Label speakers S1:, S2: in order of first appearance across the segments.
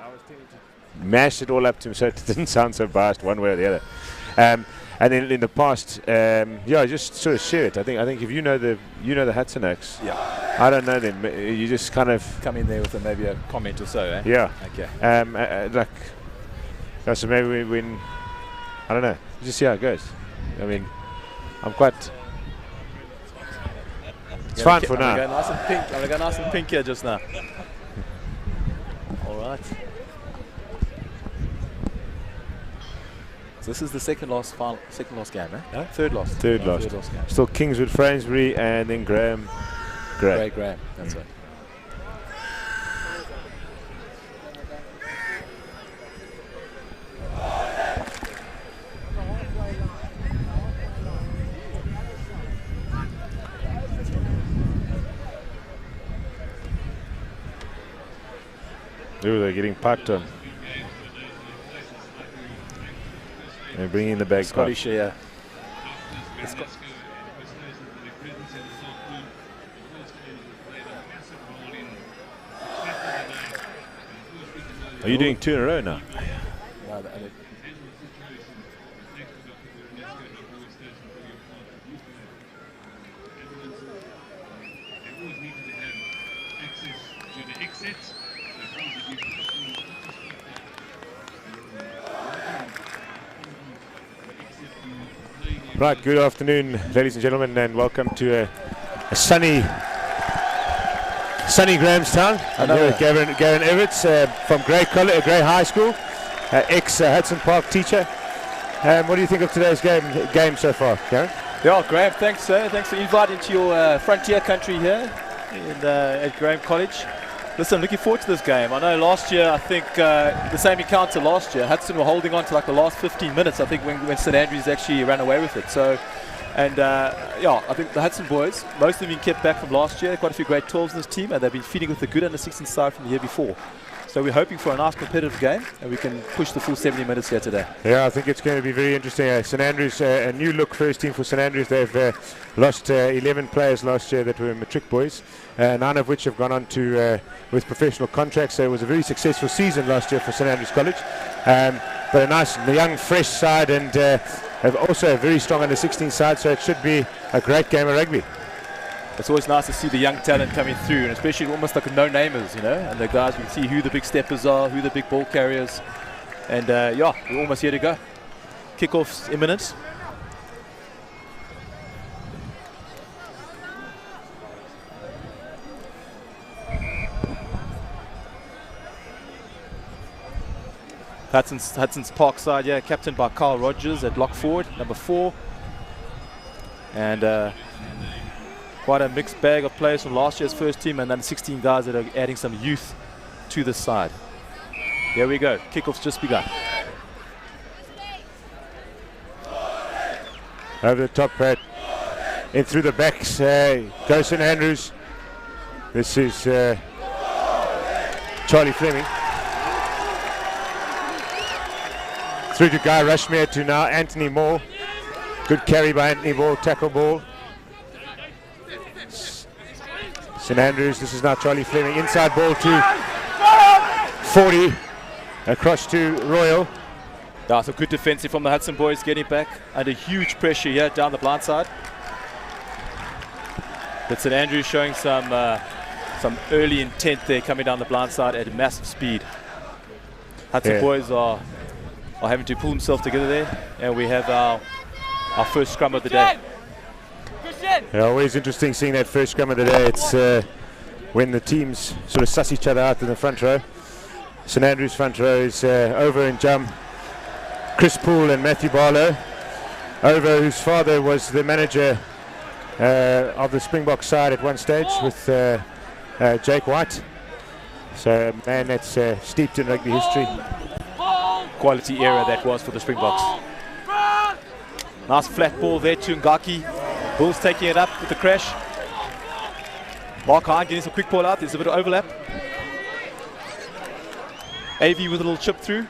S1: I was tending to mash it all up to him so it didn't sound so biased one way or the other. And then in the past, just sort of share it. I think if you know the Hudson acts, I don't know them. You just kind of
S2: come in there with maybe a comment or so, eh?
S1: Yeah.
S2: Okay.
S1: So maybe when I don't know, just see how it goes. I mean, I'm quite. It's fine for now.
S2: I'm gonna go nice and pink here just now. All right. So this is the second last game, eh? No? Third last.
S1: Third last game. Still Kingswood, Frainsbury, and then Graeme.
S2: Graeme. That's right.
S1: Ooh, they're getting packed on. They're bringing the bag.
S2: Scottish, yeah.
S1: Are you doing 2 in a row now?
S2: No,
S1: Right, good afternoon, ladies and gentlemen, and welcome to a sunny Grahamstown. I'm here with Gavin Everts from Grey High School, ex-Hudson Park teacher. What do you think of today's game so far, Gavin?
S2: Yeah, Graeme, thanks, sir. Thanks for inviting to your frontier country here at Graeme College. Listen, looking forward to this game. I know last year, I think the same encounter last year, Hudson were holding on to like the last 15 minutes, I think, when St Andrews actually ran away with it. So, and I think the Hudson boys, most of them been kept back from last year. Quite a few great 12s in this team, and they've been feeding with the good under-16 side from the year before. So we're hoping for a nice competitive game, and we can push the full 70 minutes here today.
S1: Yeah, I think it's going to be very interesting. St Andrews, a new look first team for St Andrews. They've lost 11 players last year that were matric boys, 9 of which have gone on to with professional contracts. So it was a very successful season last year for St Andrews College. But a nice, young, fresh side, and have also a very strong under-16 side. So it should be a great game of rugby.
S2: It's always nice to see the young talent coming through, and especially almost like no-namers, you know, and the guys, we can see who the big steppers are, who the big ball carriers, and we're almost here to go. Kickoff's imminent. Hudson's Park side, yeah, captained by Carl Rogers at lock forward, number 4, and quite a mixed bag of players from last year's first team, and then 16 guys that are adding some youth to the side. Here we go. Kickoff's just begun.
S1: Over the top, in through the backs, goes St Andrews. This is Charlie Fleming. Through to Guy Rushmere, to now Anthony Moore. Good carry by Anthony Moore, tackle ball. St Andrews, this is now Charlie Fleming, inside ball to 40, across to Royal.
S2: Yeah, so good defensive from the Hudson boys, getting back under huge pressure here down the blind side. But St Andrews showing some early intent there, coming down the blind side at massive speed. Hudson boys are having to pull themselves together there, and we have our first scrum of the day.
S1: Yeah, always interesting seeing that first scrum of the day. It's when the teams sort of suss each other out in the front row. St Andrews front row is Over and Jum, Chris Poole and Matthew Barlow. Over, whose father was the manager of the Springbok side at one stage with Jake White. So a man that's steeped in rugby history.
S2: Quality era that was for the Springboks. Nice flat ball there to Ngaki. Bulls taking it up with the crash. Mark Hine getting some quick ball out. There's a bit of overlap. AV with a little chip through.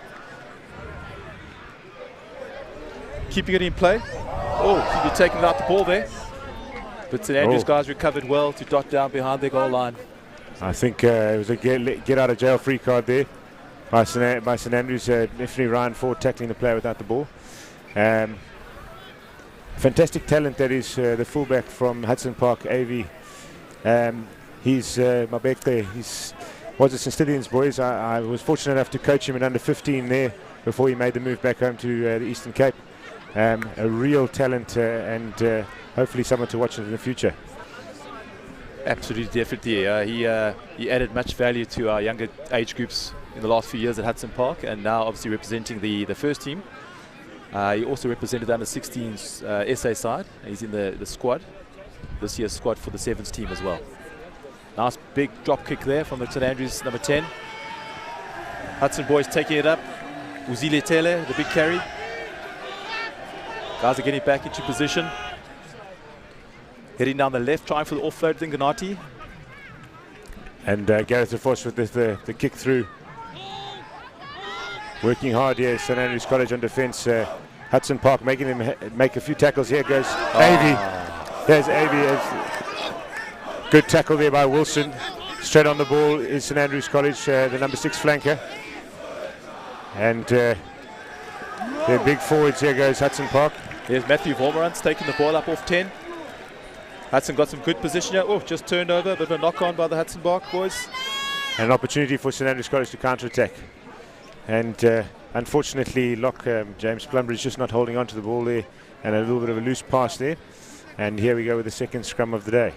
S2: Keeping it in play. Oh, keep taking out the ball there. But St Andrews guys recovered well to dot down behind their goal line.
S1: I think it was a get out of jail free card there. by St Andrews. Definitely Ryan Ford tackling the player without the ball. Fantastic talent that is the fullback from Hudson Park, AV. He's Mabekte. He's was a St Stithians boys. I was fortunate enough to coach him at under 15 there before he made the move back home to the Eastern Cape. A real talent and hopefully someone to watch in the future.
S2: Absolutely, definitely. He added much value to our younger age groups in the last few years at Hudson Park, and now obviously representing the first team. He also represented the under 16s SA side. He's in the squad, this year's squad for the sevens team as well. Nice big drop kick there from the St Andrews number 10. Hudson boys taking it up. Uzile Tele, the big carry. Guys are getting back into position. Heading down the left, trying for the offload, Dinganati.
S1: And Gareth DeForce with the kick through. Working hard here, St Andrews College on defence. Hudson Park making them make a few tackles. Here goes Avey. There's Avey. Good tackle there by Wilson. Straight on the ball is St Andrews College, the number 6 flanker. And their big forwards, here goes Hudson Park.
S2: There's Matthew Vormerans taking the ball up off 10. Hudson got some good position here. Oh, just turned over. A bit of a knock on by the Hudson Park boys.
S1: And an opportunity for St Andrews College to counter-attack. And unfortunately, James Plumbridge just not holding on to the ball there. And a little bit of a loose pass there. And here we go with the second scrum of the day.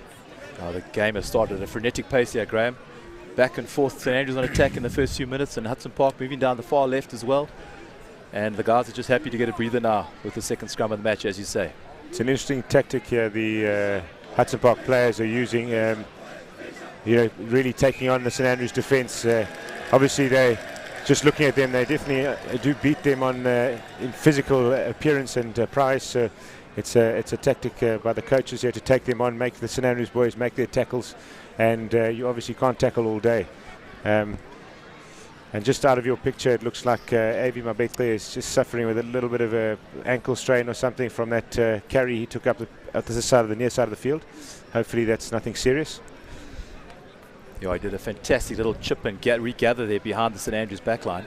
S2: Oh, the game has started at a frenetic pace here, Graeme. Back and forth, St Andrews on attack in the first few minutes, and Hudson Park moving down the far left as well. And the guys are just happy to get a breather now with the second scrum of the match, as you say.
S1: It's an interesting tactic here the Hudson Park players are using, really taking on the St Andrews defence. Obviously, they just looking at them, they definitely do beat them on in physical appearance and price. So it's a tactic by the coaches here to take them on, make the St Andrews boys make their tackles, and you obviously can't tackle all day. And just out of your picture, it looks like Avi Mabekte is just suffering with a little bit of a ankle strain or something from that carry he took up the side of the near side of the field. Hopefully that's nothing serious.
S2: Yeah, he did a fantastic little chip and regather there behind the St Andrews backline.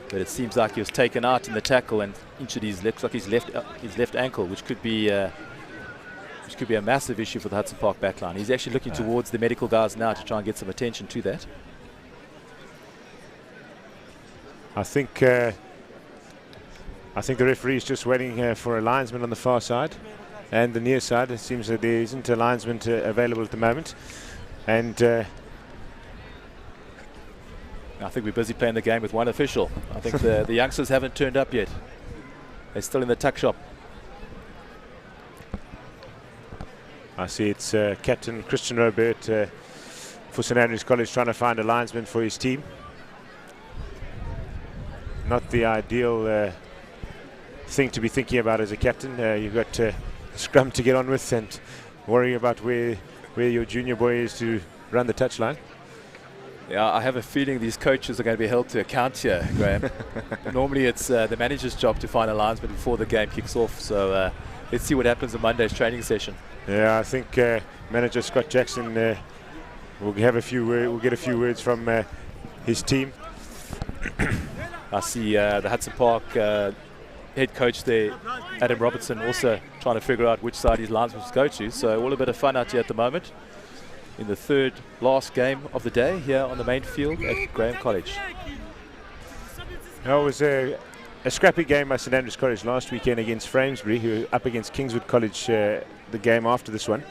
S2: But it seems like he was taken out in the tackle and injured his left ankle, which could be a massive issue for the Hudson Park backline. He's actually looking towards the medical guys now to try and get some attention to that.
S1: I think the referee is just waiting for a linesman on the far side and the near side. It seems that there isn't a linesman available at the moment, and
S2: I think we're busy playing the game with one official. I think the youngsters haven't turned up yet. They're still in the tuck shop.
S1: I see it's Captain Christian Robert for St Andrews College trying to find a linesman for his team. Not the ideal thing to be thinking about as a captain. You've got scrum to get on with and worrying about where your junior boy is to run the touchline.
S2: Yeah, I have a feeling these coaches are going to be held to account here, Graeme. Normally it's the manager's job to find a linesman before the game kicks off. So let's see what happens in Monday's training session.
S1: Yeah, I think manager Scott Jackson will get a few words from his team.
S2: I see the Hudson Park head coach there, Adam Robertson, also trying to figure out which side his linesmen go to. So all a bit of fun out here at the moment in the third last game of the day here on the main field at Graeme College.
S1: It was a scrappy game by St Andrews College last weekend against Framesbury, who were up against Kingswood College the game after this one.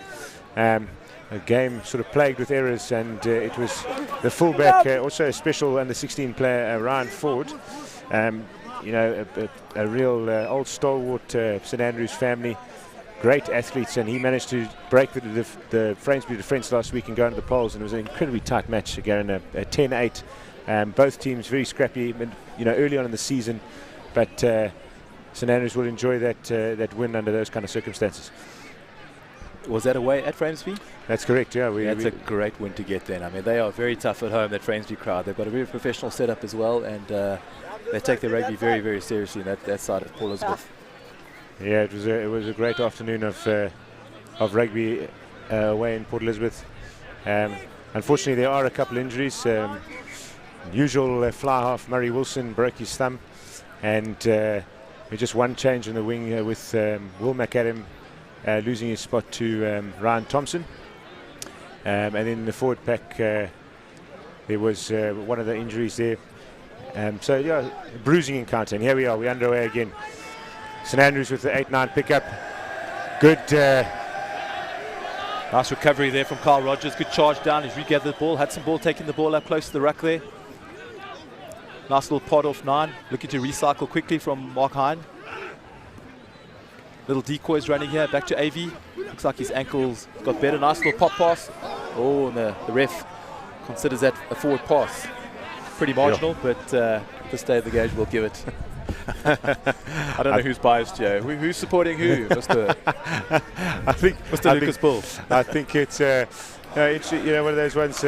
S1: A game sort of plagued with errors, and it was the fullback, also a special under 16 player, Ryan Ford. A real old stalwart St Andrews family, great athletes, and he managed to break the Framesbury defence last week and go into the polls, and it was an incredibly tight match again, a 10-8. Both teams very scrappy, early on in the season, but St Andrews will enjoy that win under those kind of circumstances.
S2: Was that away at Framesbury?
S1: That's correct, yeah.
S2: That's a great win to get then. I mean, they are very tough at home, that Framesbury crowd. They've got a very professional setup as well, and they take their rugby very, very seriously in that side of Port Elizabeth. Yeah,
S1: it was a great afternoon of rugby away in Port Elizabeth. Unfortunately, there are a couple injuries. Usual fly half Murray Wilson broke his thumb, and we just one change in the wing with Will McAdam losing his spot to Ryan Thompson. And then in the forward pack, there was one of the injuries there. So, yeah, bruising encounter. And here we are, we're underway again. St Andrews with the 8-9 pickup. Good.
S2: Nice recovery there from Carl Rogers. Good charge down. He's regathered the ball. Hudson Ball taking the ball up close to the ruck there. Nice little pod off 9. Looking to recycle quickly from Mark Hine. Little decoys running here. Back to AV. Looks like his ankles got better. Nice little pop pass. Oh, and the ref considers that a forward pass. Pretty marginal, but at this stage of the game we'll give it. I don't know who's biased here. Who's supporting who, Mr.
S1: I think
S2: Mr. Lucas Bull.
S1: I think it's one of those ones.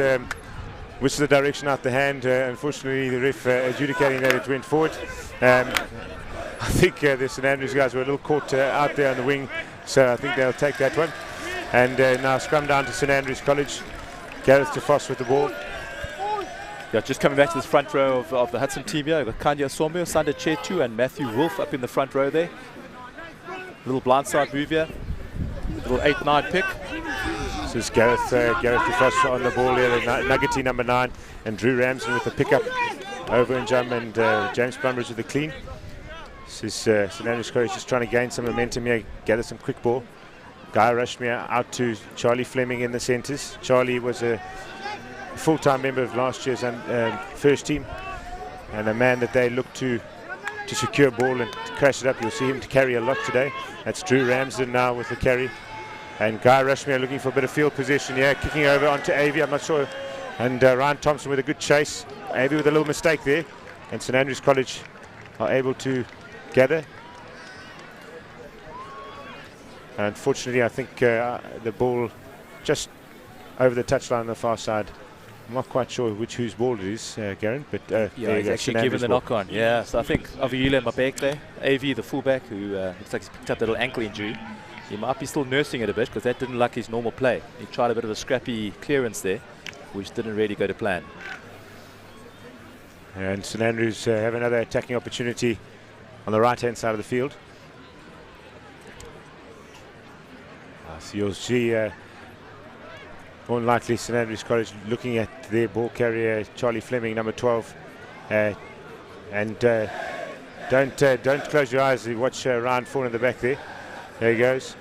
S1: Which is the direction out the hand. Unfortunately, the ref adjudicating that it went forward. I think the St Andrews guys were a little caught out there on the wing, so I think they'll take that one. And now scrum down to St Andrews College. Gareth DeFoss with the ball.
S2: Yeah, just coming back to this front row of the Hudson team here. We've got Kanya Somio, Sander Chetu, and Matthew Wolf up in the front row there. Little blindside move here. Little 8-9 pick.
S1: This is Gareth DeFoss on the ball here, Nuggety number 9, and Drew Ramsden with the pickup over and jump, and James Plumbridge with the clean. This is St Andrews College just trying to gain some momentum here, gather some quick ball. Guy Rushmere out to Charlie Fleming in the centres. Charlie was a full-time member of last year's first team, and a man that they look to secure ball and to crash it up. You'll see him to carry a lot today. That's Drew Ramsden now with the carry. And Guy Rushmere looking for a bit of field position here, kicking over onto Avey, I'm not sure. And Ryan Thompson with a good chase. Avey with a little mistake there. And St Andrews College are able to gather. Unfortunately, I think the ball just over the touchline on the far side. I'm not quite sure whose ball it is, Garen, but
S2: yeah, he's actually given the knock on. Yeah, so I think Aviula Mabek there, AV, the fullback, who looks like he's picked up a little ankle injury. He might be still nursing it a bit because that didn't like his normal play. He tried a bit of a scrappy clearance there, which didn't really go to plan.
S1: And St Andrews have another attacking opportunity on the right-hand side of the field. So you'll see more than likely St Andrews College looking at their ball carrier, Charlie Fleming, number 12. And don't close your eyes. Watch Ryan Ford in the back there. There he goes.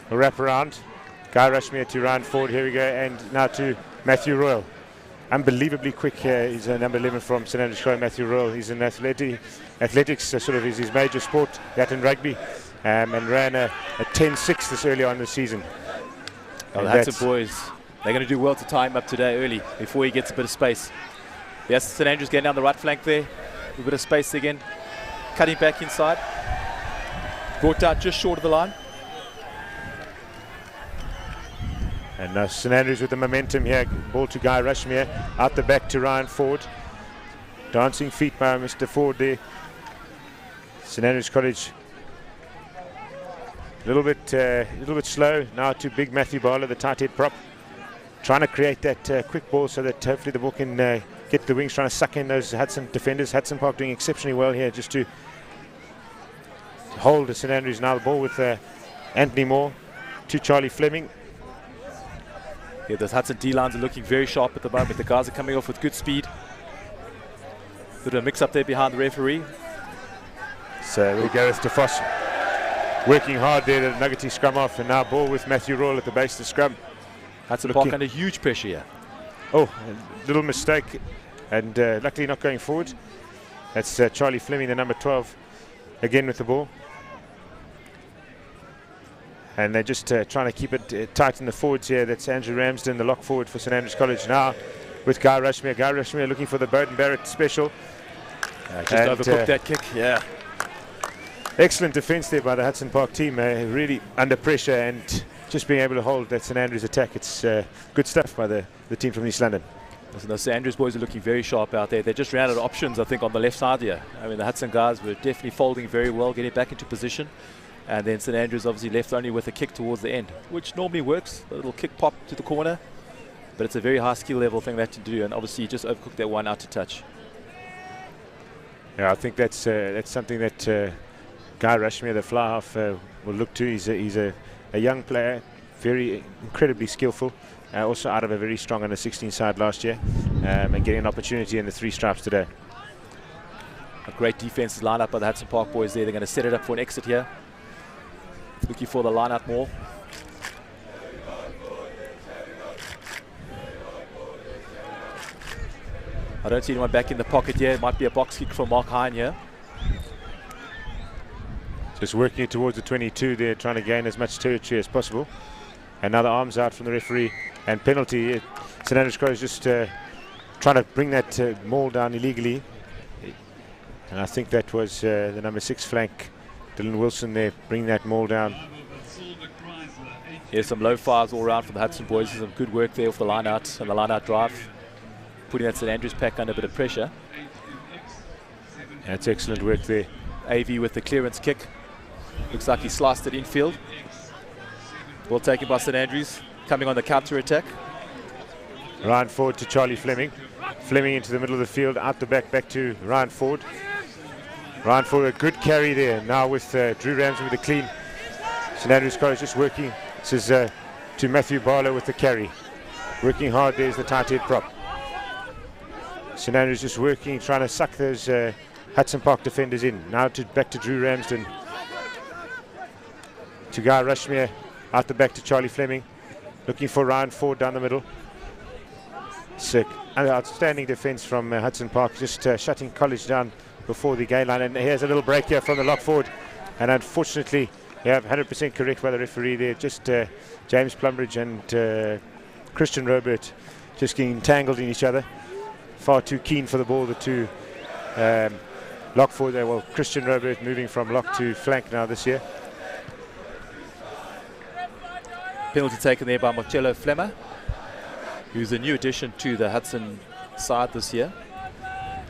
S1: A wrap around. Guy Rushmere to Ryan Ford. Here we go. And now to Matthew Royal. Unbelievably quick. He's number 11 from St Andrews College, Matthew Royal. He's an athletics sort of is his major sport, that and rugby. And ran a 10.6 this early on in the season.
S2: Well, the Hudson boys, they're going to do well to tie him up today early before he gets a bit of space. Yes, St Andrews getting down the right flank there. A bit of space again. Cutting back inside. Brought out just short of the line.
S1: And now St Andrews with the momentum here. Ball to Guy Rushmere. Out the back to Ryan Ford. Dancing feet by Mr. Ford there. St Andrews College a little bit slow. Now to big Matthew Barlow, the tight head prop. Trying to create that quick ball so that hopefully the ball can get the wings, trying to suck in those Hudson defenders. Hudson Park doing exceptionally well here just to hold St Andrews. Now the ball with Anthony Moore to Charlie Fleming.
S2: Yeah, those Hudson D-lines are looking very sharp at the moment. The guys are coming off with good speed. Bit of a mix up there behind the referee.
S1: So we go with DeFoss working hard there to Nuggety scrum off, and now ball with Matthew Royal at the base of the scrum.
S2: Hudson Park under huge pressure here.
S1: Oh, a little mistake, and luckily not going forward. That's Charlie Fleming, the number 12, again with the ball. And they're just trying to keep it tight in the forwards here. That's Andrew Ramsden, the lock forward for St Andrews College now with Guy Rushmere. Guy Rushmere looking for the Bowden Barrett special.
S2: Just overcooked that kick, yeah.
S1: Excellent defence there by the Hudson Park team. Really under pressure and just being able to hold that St Andrews attack. It's good stuff by the team from East London.
S2: Listen, the St Andrews boys are looking very sharp out there. They just ran out of options, I think, on the left side here. I mean, the Hudson guys were definitely folding very well, getting back into position. And then St Andrews obviously left only with a kick towards the end, which normally works. A little kick pop to the corner. But it's a very high skill level thing they have to do, and obviously you just overcooked that one out to touch.
S1: Yeah, I think that's something that Guy Rushmere, the fly half, will look to. He's a young player, very incredibly skillful, also out of a very strong under 16 side last year, and getting an opportunity in the 3 stripes today.
S2: A great defensive lineup by the Hudson Park boys there. They're going to set it up for an exit here. Looking for the line out more. I don't see anyone back in the pocket here. It might be a box kick from Mark Hine here.
S1: Just working it towards the 22 there, trying to gain as much territory as possible. And now the arms out from the referee, and penalty. St Andrews Crows just trying to bring that maul down illegally. And I think that was the number 6 flank, Dylan Wilson there, bringing that maul down.
S2: Here's some low fives all around for the Hudson boys. Some good work there off the line out and the line out drive, putting that St Andrews pack under a bit of pressure.
S1: That's excellent work there.
S2: AV with the clearance kick. Looks like he sliced it infield. Well taken by St Andrews, coming on the counter attack.
S1: Ryan Ford to Charlie Fleming. Fleming into the middle of the field, out the back to Ryan Ford. Ryan Ford, a good carry there. Now with Drew Ramsey with a clean. St Andrews College just working. This is to Matthew Barlow with the carry. Working hard, there's the tight head prop. St Andrews just working, trying to suck those Hudson Park defenders in. Now back to Drew Ramsden. To Guy Rushmere, out the back to Charlie Fleming. Looking for Ryan Ford down the middle. Sick. An outstanding defense from Hudson Park, just shutting College down before the gain line. And here's a little break here from the lock forward. And unfortunately, yeah, 100% correct by the referee there. Just James Plumbridge and Christian Robert just getting entangled in each other. Far too keen for the ball, the two lock forward there. Well, Christian Robert moving from lock to flank now this year.
S2: Penalty taken there by Marcello Flemmer, who's a new addition to the Hudson side this year.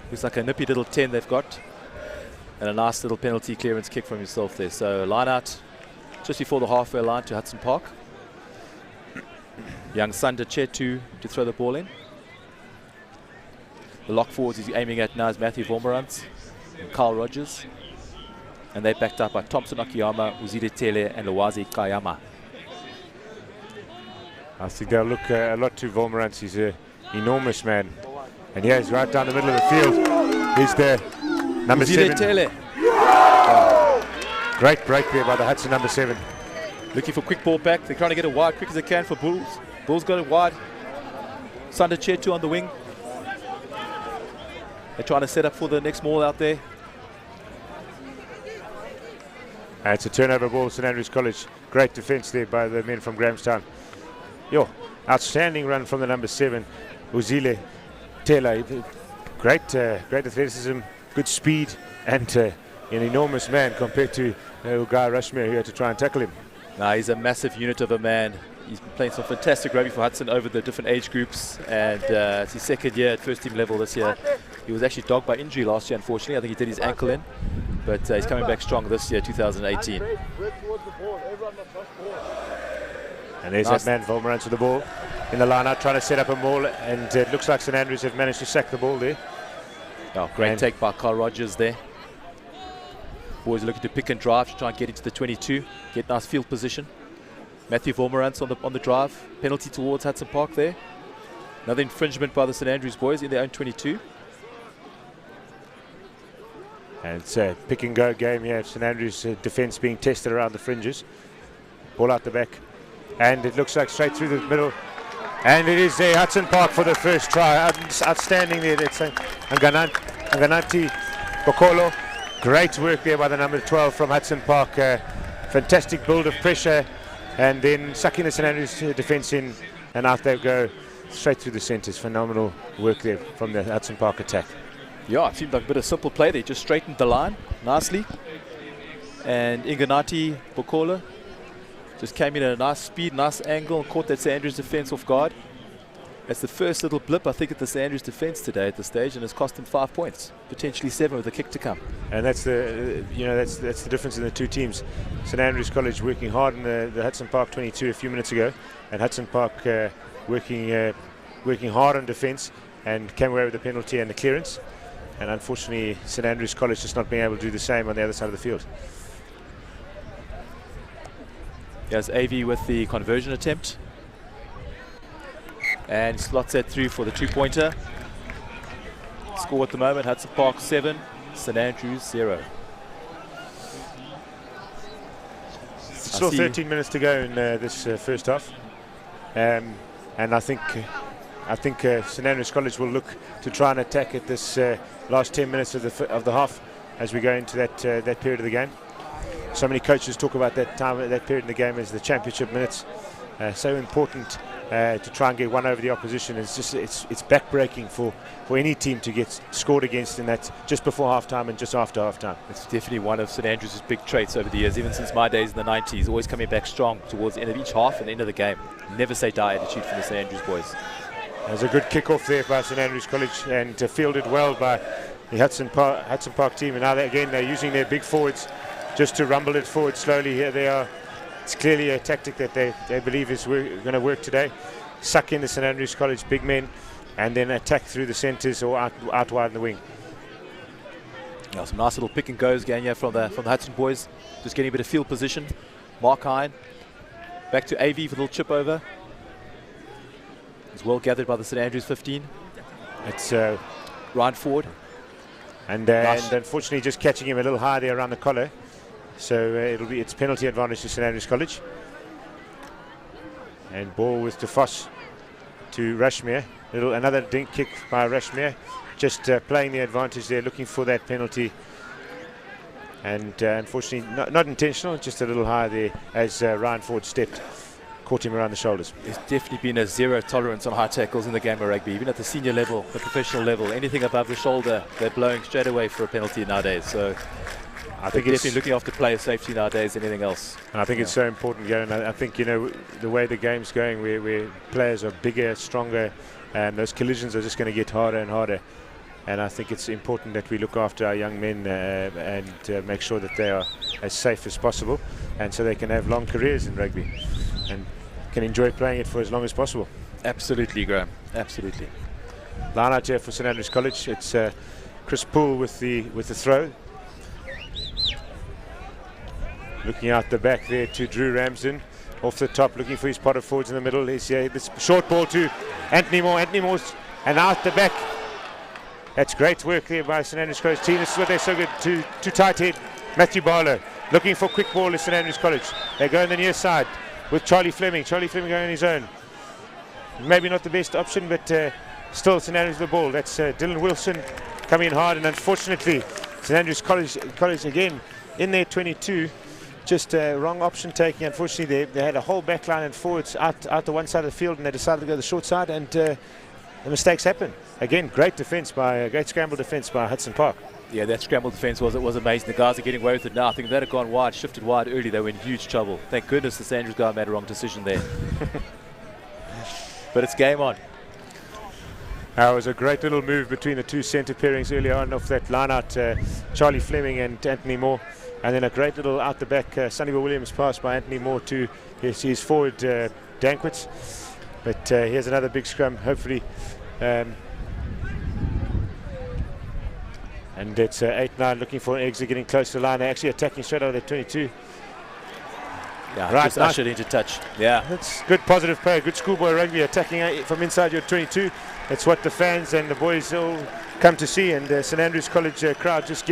S2: Looks like a nippy little 10 they've got. And a nice little penalty clearance kick from himself there. So line out just before the halfway line to Hudson Park. Young Sander Chetu to throw the ball in. The lock forwards he's aiming at now is Matthew Vormerans and Carl Rogers. And they're backed up by Thompson Akiyama, Uzide Tele and Lwazi Kayama.
S1: I think they'll look a lot to Vormerans. He's an enormous man. And yeah, he's right down the middle of the field. He's the number 7.
S2: Tele.
S1: Great break there by the Hudson number 7.
S2: Looking for quick ball back. They're trying to get it wide quick as they can for Bulls. Bulls got it wide. Sander Chetu on the wing. They're trying to set up for the next maul out there.
S1: And it's a turnover ball, St Andrews College. Great defense there by the men from Grahamstown. Yo, outstanding run from the number 7, Uzile Tela. Great athleticism, good speed, and an enormous man compared to Guy Rushmere, who had to try and tackle him.
S2: Nah, he's a massive unit of a man. He's been playing some fantastic rugby for Hudson over the different age groups, and it's his 2nd year at first team level this year. He was actually dogged by injury last year, unfortunately. I think he did his ankle in, but he's coming back strong this year, 2018.
S1: And there's nice. That man, Vormerans, with the ball in the line-out, trying to set up a maul, and it looks like St Andrews have managed to sack the ball there.
S2: Oh, great take by Carl Rogers there. Boys looking to pick and drive to try and get into the 22, get nice field position. Matthew Vormerans on the drive, penalty towards Hudson Park there. Another infringement by the St Andrews boys in their own 22.
S1: And it's a pick and go game here. St Andrews defence being tested around the fringes. Ball out the back. And it looks like straight through the middle. And it is Hudson Park for the first try. Outstanding there. That's Angananti Bokolo. Great work there by the number 12 from Hudson Park. Fantastic build of pressure. And then sucking the St Andrews defence in. And out they go straight through the centres. Phenomenal work there from the Hudson Park attack.
S2: Yeah, it seemed like a bit of simple play. They just straightened the line nicely. And Inganati Bokolo just came in at a nice speed, nice angle, and caught that St Andrews defence off guard. That's the first little blip, I think, at the St Andrews defence today at this stage, and it's cost them 5 points, potentially 7 with a kick to come.
S1: And that's the that's the difference in the two teams. St Andrews College working hard in the Hudson Park 22 a few minutes ago, and Hudson Park working working hard on defence and came away with the penalty and the clearance. And unfortunately, St Andrews College just not being able to do the same on the other side of the field.
S2: Here's AV with the conversion attempt. And slots that through for the 2-pointer. Score at the moment, Hudson Park 7, St Andrews 0.
S1: Still 13 minutes to go in this first half. And I think St Andrews College will look to try and attack at this last 10 minutes of the half as we go into that period of the game. So many coaches talk about that period in the game as the championship minutes. So important to try and get one over the opposition. It's backbreaking for any team to get scored against in that just before halftime and just after halftime.
S2: It's definitely one of St Andrews' big traits over the years, even since my days in the 90s. Always coming back strong towards the end of each half and the end of the game. Never say die attitude from the St Andrews boys.
S1: There's a good kick-off there by St Andrews College and fielded well by the Hudson Park team. And now they're using their big forwards just to rumble it forward slowly. Here they are. It's clearly a tactic that they believe is going to work today. Suck in the St Andrews College big men and then attack through the centres or out wide in the wing.
S2: Yeah, some nice little pick and goes going here from the Hudson boys. Just getting a bit of field position. Mark Hine. Back to AV for a little chip over. It's well gathered by the St Andrews 15.
S1: It's
S2: Ryan Ford.
S1: And unfortunately just catching him a little high there around the collar. So it's penalty advantage to St Andrews College. And ball with DeVos to Rashmere. Another dink kick by Rashmere. Just playing the advantage there, looking for that penalty. And unfortunately, not intentional, just a little high there as Ryan Ford stepped, caught him around the shoulders.
S2: There's definitely been a zero tolerance on high tackles in the game of rugby, even at the senior level, the professional level. Anything above the shoulder, they're blowing straight away for a penalty nowadays. So I think it's definitely looking after player safety nowadays than anything else.
S1: And I think it's so important, and I think the way the game's going, where players are bigger, stronger, and those collisions are just going to get harder and harder. And I think it's important that we look after our young men and make sure that they are as safe as possible, and so they can have long careers in rugby and can enjoy playing it for as long as possible.
S2: Absolutely, Graeme. Absolutely.
S1: Line out here for St Andrews College. It's Chris Poole with the throw. Looking out the back there to Drew Ramsden. Off the top, looking for his pot of forwards in the middle. He's this short ball to Anthony Moore. Anthony Moore's and out the back. That's great work there by St Andrews College team. This is what they're so good. To tight head. Matthew Barlow looking for quick ball at St Andrews College. They go on the near side with Charlie Fleming. Charlie Fleming going on his own. Maybe not the best option, but still St Andrews the ball. That's Dylan Wilson coming in hard, and unfortunately St Andrews College again in their 22. Just wrong option taking. Unfortunately, they had a whole back line and forwards out the one side of the field, and they decided to go the short side, and the mistakes happen. Again, great scramble defence by Hudson Park.
S2: Yeah, that scramble defence was amazing. The guys are getting away with it now. I think if they'd have gone wide, shifted wide early, they were in huge trouble. Thank goodness the St Andrews guy made a wrong decision there. But it's game on.
S1: It was a great little move between the two centre pairings earlier on off that line out, Charlie Fleming and Anthony Moore. And then a great little out the back Sunnyville Williams pass by Anthony Moore to his forward Dankwitz. But here's another big scrum, hopefully. And it's 8-9 looking for an exit, getting close to the line. They're actually attacking straight out of the 22.
S2: Yeah, right, just ushered into touch. Yeah,
S1: that's good positive play, good schoolboy rugby, attacking from inside your 22. It's what the fans and the boys all come to see, and St Andrews College crowd just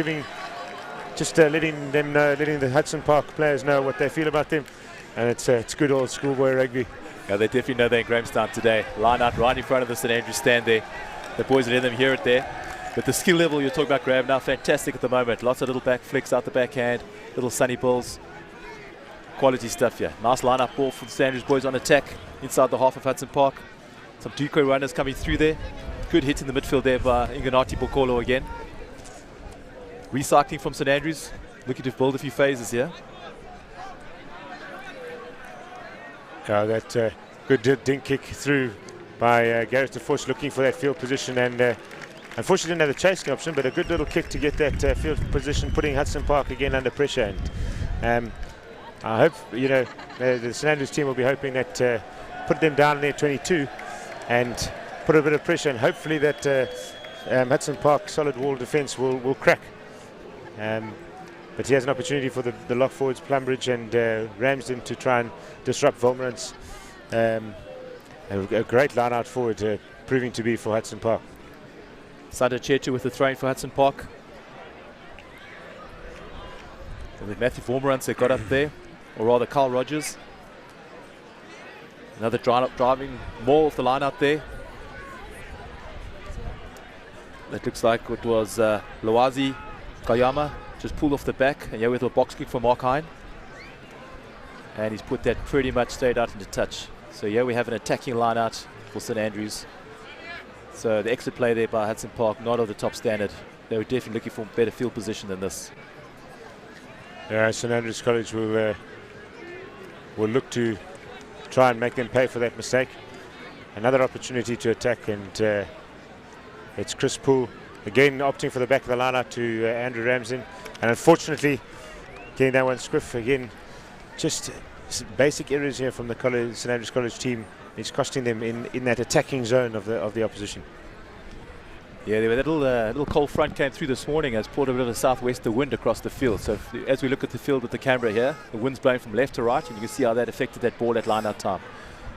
S1: letting them know, letting the Hudson Park players know what they feel about them, and it's good old schoolboy rugby.
S2: Yeah, they definitely know they're in Grahamstown today. Line out right in front of the St Andrews stand there. The boys are letting them hear it there. But the skill level you're talking about, Graeme, now fantastic at the moment. Lots of little back flicks out the backhand, little sunny balls. Quality stuff here. Nice line-up ball for the St Andrews boys on attack inside the half of Hudson Park. Some decoy runners coming through there. Good hit in the midfield there by Inganati Bokolo again. Recycling from St Andrews, looking to build a few phases here.
S1: That good dink kick through by Gareth DeVos, looking for that field position, and unfortunately didn't have the chasing option, but a good little kick to get that field position, putting Hudson Park again under pressure. And I hope the St Andrews team will be hoping that put them down in their 22 and put a bit of pressure, and hopefully that Hudson Park solid wall defence will crack. But he has an opportunity for the lock forwards, Plumbridge and Ramsden, to try and disrupt Volmerans. A great line out forward proving to be for Hudson Park.
S2: Sander Chetu with the throw-in for Hudson Park. So with Matthew Volmerans, they got up there, or rather Carl Rogers. Another driving more off the line out there. That looks like it was Lawazi Kayama, just pulled off the back, and yeah, with a box kick for Mark Hine. And he's put that pretty much straight out into touch. So yeah, we have an attacking line out for St Andrews. So the exit play there by Hudson Park, not of the top standard. They were definitely looking for better field position than this.
S1: Yeah, St Andrews College will look to try and make them pay for that mistake. Another opportunity to attack, and it's Chris Poole again opting for the back of the line out to Andrew Ramsden, and unfortunately getting that one squiff again. Just basic errors here from the St Andrews College team. It's costing them in that attacking zone of the opposition.
S2: Yeah, there were little cold front came through this morning, has pulled a bit of a southwester wind across the field. So as we look at the field with the camera here, the wind's blowing from left to right, and you can see how that affected that ball at line-out time.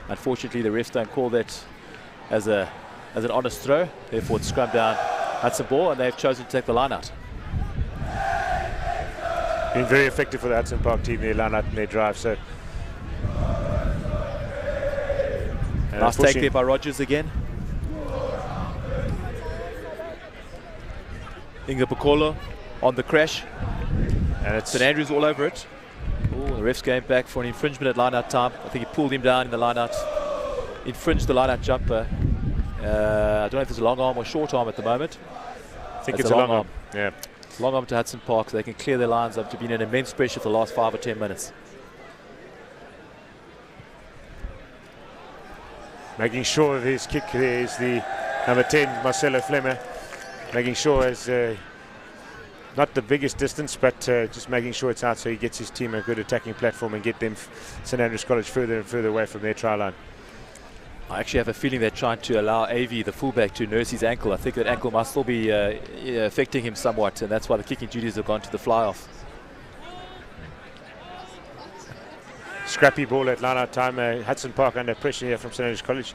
S2: Unfortunately, the refs don't call that as an honest throw. Therefore, it's scrum down Hudson ball, and they've chosen to take the line-out.
S1: Been very effective for the Hudson Park team, their line-out and their drive. So
S2: nice take there by Rogers again. Inga Bokolo on the crash. And it's St Andrews all over it. Ooh, the ref's going back for an infringement at line-out time. I think he pulled him down in the line-out. Infringed the line-out jumper. I don't know if it's a long arm or short arm at the moment.
S1: I think it's a long arm. Yeah.
S2: Long arm to Hudson Park, so they can clear their lines after being in immense pressure for the last 5 or 10 minutes.
S1: Making sure his kick there is the number 10, Marcelo Flemmer. Making sure it's not the biggest distance, but just making sure it's out so he gets his team a good attacking platform and get them St Andrews College further and further away from their try line.
S2: I actually have a feeling they're trying to allow AV, the fullback, to nurse his ankle. I think that ankle must still be affecting him somewhat, and that's why the kicking duties have gone to the fly-off.
S1: Scrappy ball at line-out time. Hudson Park under pressure here from St Andrews College,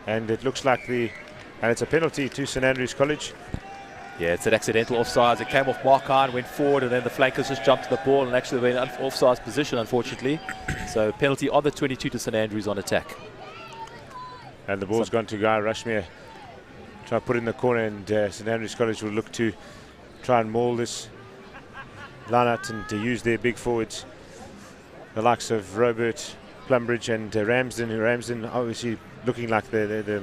S1: and it looks like and it's a penalty to St Andrews College.
S2: Yeah, it's an accidental offside. It came off Mark Hine, went forward, and then the flankers just jumped to the ball and actually went in offside position, unfortunately. So penalty on the 22 to St Andrews on attack.
S1: And the ball's gone to Guy Rushmere. Try to put it in the corner, and St Andrews College will look to try and maul this line-out and to use their big forwards, the likes of Robert, Plumbridge and Ramsden. Ramsden obviously looking like the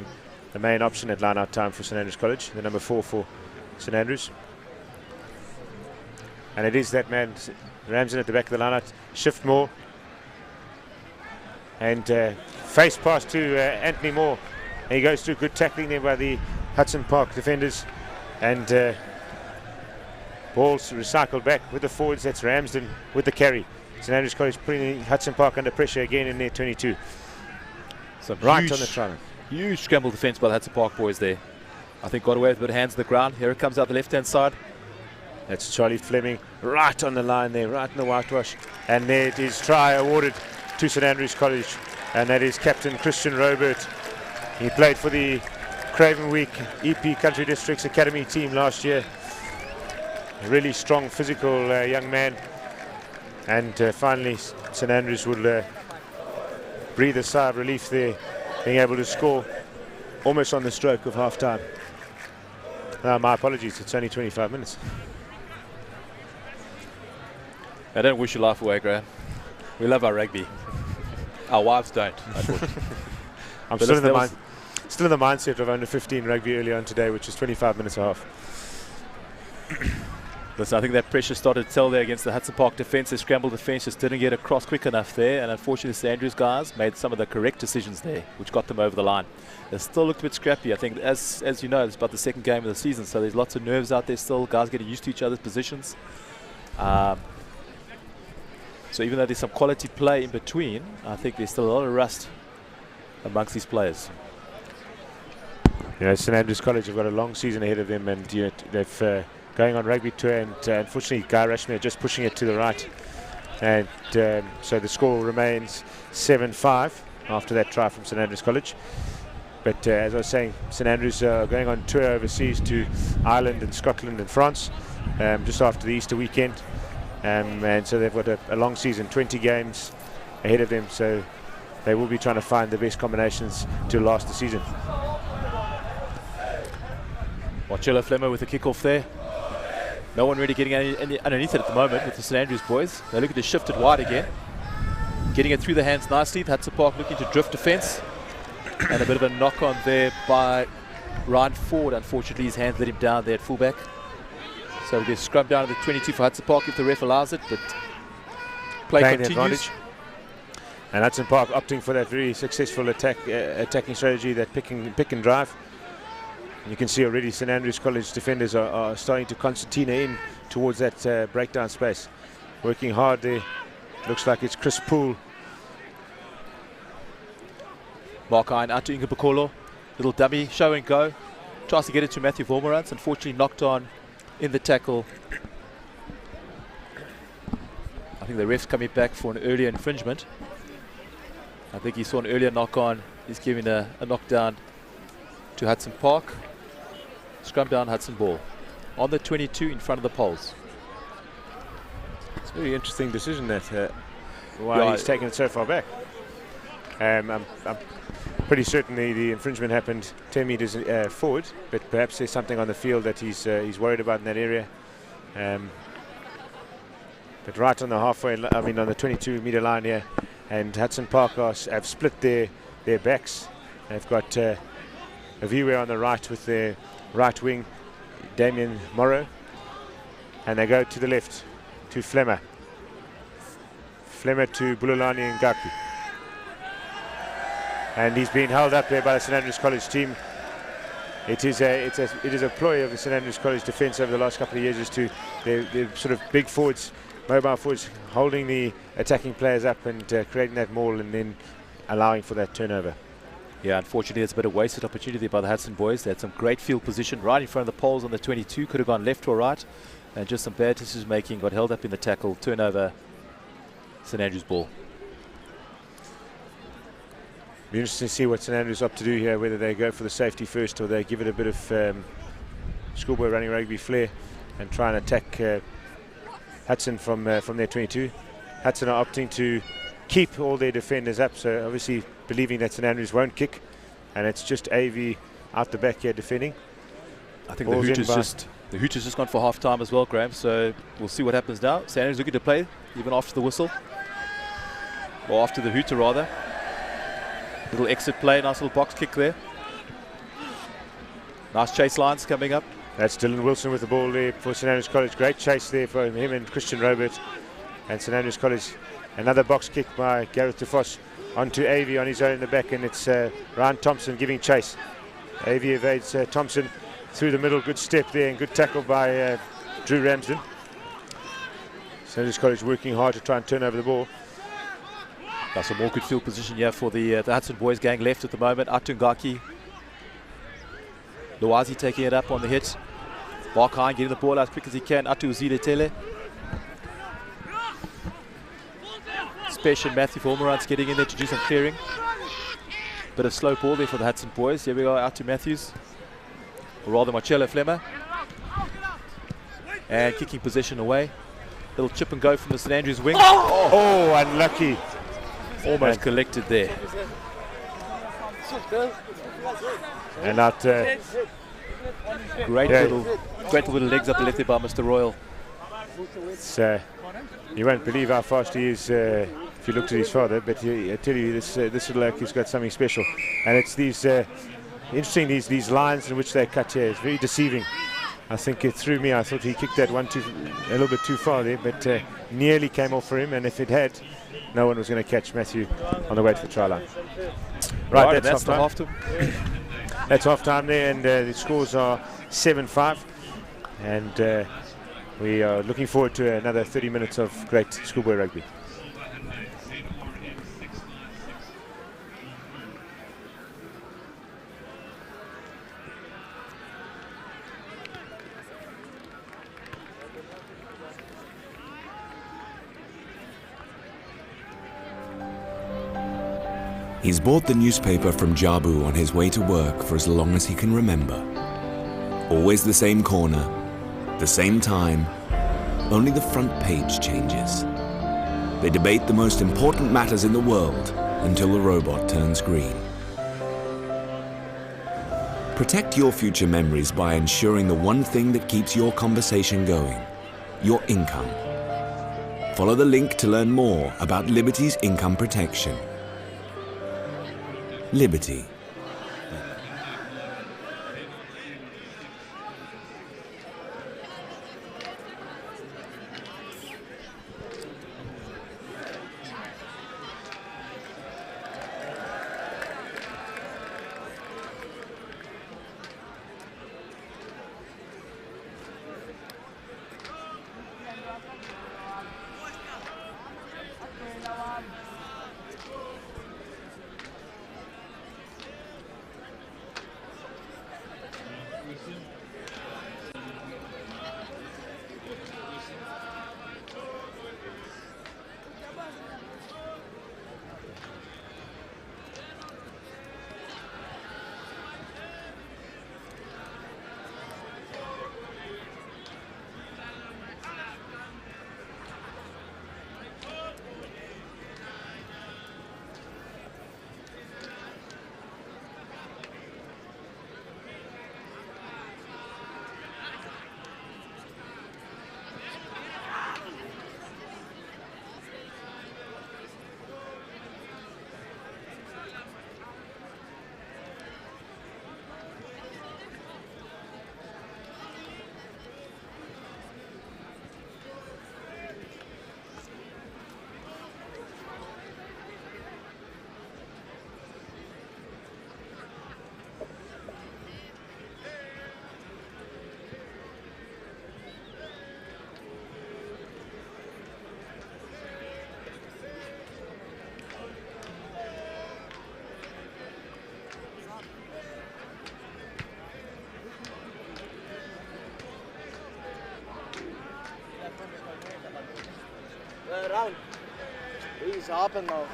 S1: main option at line-out time for St Andrews College, the number 4 for St Andrews. And it is that man, Ramsden, at the back of the line-out. Shift more. And face pass to Anthony Moore. And he goes through good tackling there by the Hudson Park defenders. And balls recycled back with the forwards. That's Ramsden with the carry. St Andrews College putting Hudson Park under pressure again in their 22.
S2: Some
S1: right on the try.
S2: Huge scramble defence by the Hudson Park boys there. I think got away with a bit of hands on the ground. Here it comes out the left-hand side.
S1: That's Charlie Fleming right on the line there, right in the whitewash. And there it is, try awarded to St Andrews College. And that is Captain Christian Robert. He played for the Craven Week EP Country Districts Academy team last year. A really strong, physical young man. And finally, St Andrews will breathe a sigh of relief there, being able to score almost on the stroke of half-time. My apologies, it's only 25 minutes.
S2: I don't wish your life away, Graeme. We love our rugby. Our wives don't.
S1: I'm still in the mindset of under 15 rugby early on today, which is 25 minutes and a half.
S2: Listen, I think that pressure started to tell there against the Hudson Park defence. The scramble defence just didn't get across quick enough there, and unfortunately the St Andrews guys made some of the correct decisions there, which got them over the line. They still looked a bit scrappy. I think, as you know, it's about the second game of the season, so there's lots of nerves out there still, guys getting used to each other's positions. So even though there's some quality play in between, I think there's still a lot of rust amongst these players.
S1: You know, St Andrews College have got a long season ahead of them, and they've going on rugby tour, and unfortunately Guy Rashmere just pushing it to the right, and so the score remains 7-5 after that try from St Andrews College. But as I was saying, St Andrews are going on tour overseas to Ireland and Scotland and France just after the Easter weekend, and so they've got a long season, 20 games ahead of them, so they will be trying to find the best combinations to last the season.
S2: Marcello Flemmer with the kickoff there. No one really getting any underneath it at the moment with the St Andrews boys. They're looking to shift it wide again. Getting it through the hands nicely. Hudson Park looking to drift defence. And a bit of a knock on there by Ryan Ford. Unfortunately, his hands let him down there at fullback. So we get scrubbed down to the 22 for Hudson Park if the ref allows it. But play continues.
S1: Advantage. And Hudson Park opting for that very successful attacking strategy, that pick and drive. You can see already St Andrews College defenders are starting to concertina in towards that breakdown space. Working hard there. Looks like it's Chris Poole.
S2: Mark Hein out to Inga Bokolo. Little dummy, show and go. Tries to get it to Matthew Vormerans. Unfortunately knocked on in the tackle. I think the ref's coming back for an earlier infringement. I think he saw an earlier knock on. He's giving a knockdown to Hudson Park. Scrum down, Hudson ball. On the 22 in front of the poles.
S1: It's a very interesting decision that why he's taken it so far back. I'm pretty certain the infringement happened 10 metres forward, but perhaps there's something on the field that he's worried about in that area. But right on the halfway, on the 22-metre line here, and Hudson Park have split their backs. They've got a viewer on the right with their right wing, Damien Morrow, and they go to the left to Flemmer. Flemmer to Bululani Ngaku. And he's been held up there by the St Andrews College team. It is a ploy of the St Andrews College defence over the last couple of years, is to their sort of big forwards, mobile forwards, holding the attacking players up and creating that maul and then allowing for that turnover.
S2: Yeah, unfortunately, it's a bit of wasted opportunity by the Hudson boys. They had some great field position right in front of the poles on the 22. Could have gone left or right, and just some bad decision making. Got held up in the tackle. Turnover. St Andrews ball.
S1: Be interesting to see what St Andrews opt to do here. Whether they go for the safety first or they give it a bit of schoolboy running rugby flair and try and attack Hudson from their 22. Hudson are opting to keep all their defenders up, so obviously believing that St Andrews won't kick, and it's just AV out the back here defending.
S2: I think the hoot has just gone for half time as well, Graeme, so we'll see what happens now. St Andrews looking to play even after the whistle, or after the hooter rather. Little exit play, nice little box kick there. Nice chase lines coming up.
S1: That's Dylan Wilson with the ball there for St Andrews College. Great chase there for him and Christian Robert. And St Andrews College, another box kick by Gareth DeVos onto AV on his own in the back, and it's Ryan Thompson giving chase. AV evades Thompson through the middle. Good step there and good tackle by Drew Ramsden. St Andrews College working hard to try and turn over the ball.
S2: That's a more good field position here for the Hudson boys gang left at the moment. Atungaki. Loazi taking it up on the hit. Mark Hein getting the ball out as quick as he can. Atu Ziletele. Special Matthew Vormerans getting in there to do some clearing. Bit of slow ball there for the Hudson boys. Here we go, out to Matthews. Or rather Marcello Flemmer. And kicking possession away. Little chip and go from the St Andrews wing.
S1: Oh, unlucky.
S2: Almost collected there.
S1: And out
S2: great little legs up the left there by Mr. Royal.
S1: You won't believe how fast he is if you looked at his father, but I tell you, this little look has got something special. And it's these interesting these lines in which they cut here. It's very deceiving. I think it threw me. I thought he kicked that one a little bit too far there, but nearly came off for him. And if it had, no one was going to catch Matthew on the way to the try line. Right, that's half time. That's half time there, and the scores are 7-5. And we are looking forward to another 30 minutes of great schoolboy rugby.
S3: He's bought the newspaper from Jabu on his way to work for as long as he can remember. Always the same corner, the same time, only the front page changes. They debate the most important matters in the world until the robot turns green. Protect your future memories by ensuring the one thing that keeps your conversation going, your income. Follow the link to learn more about Liberty's income protection. Liberty.
S4: Around. He's hopping now.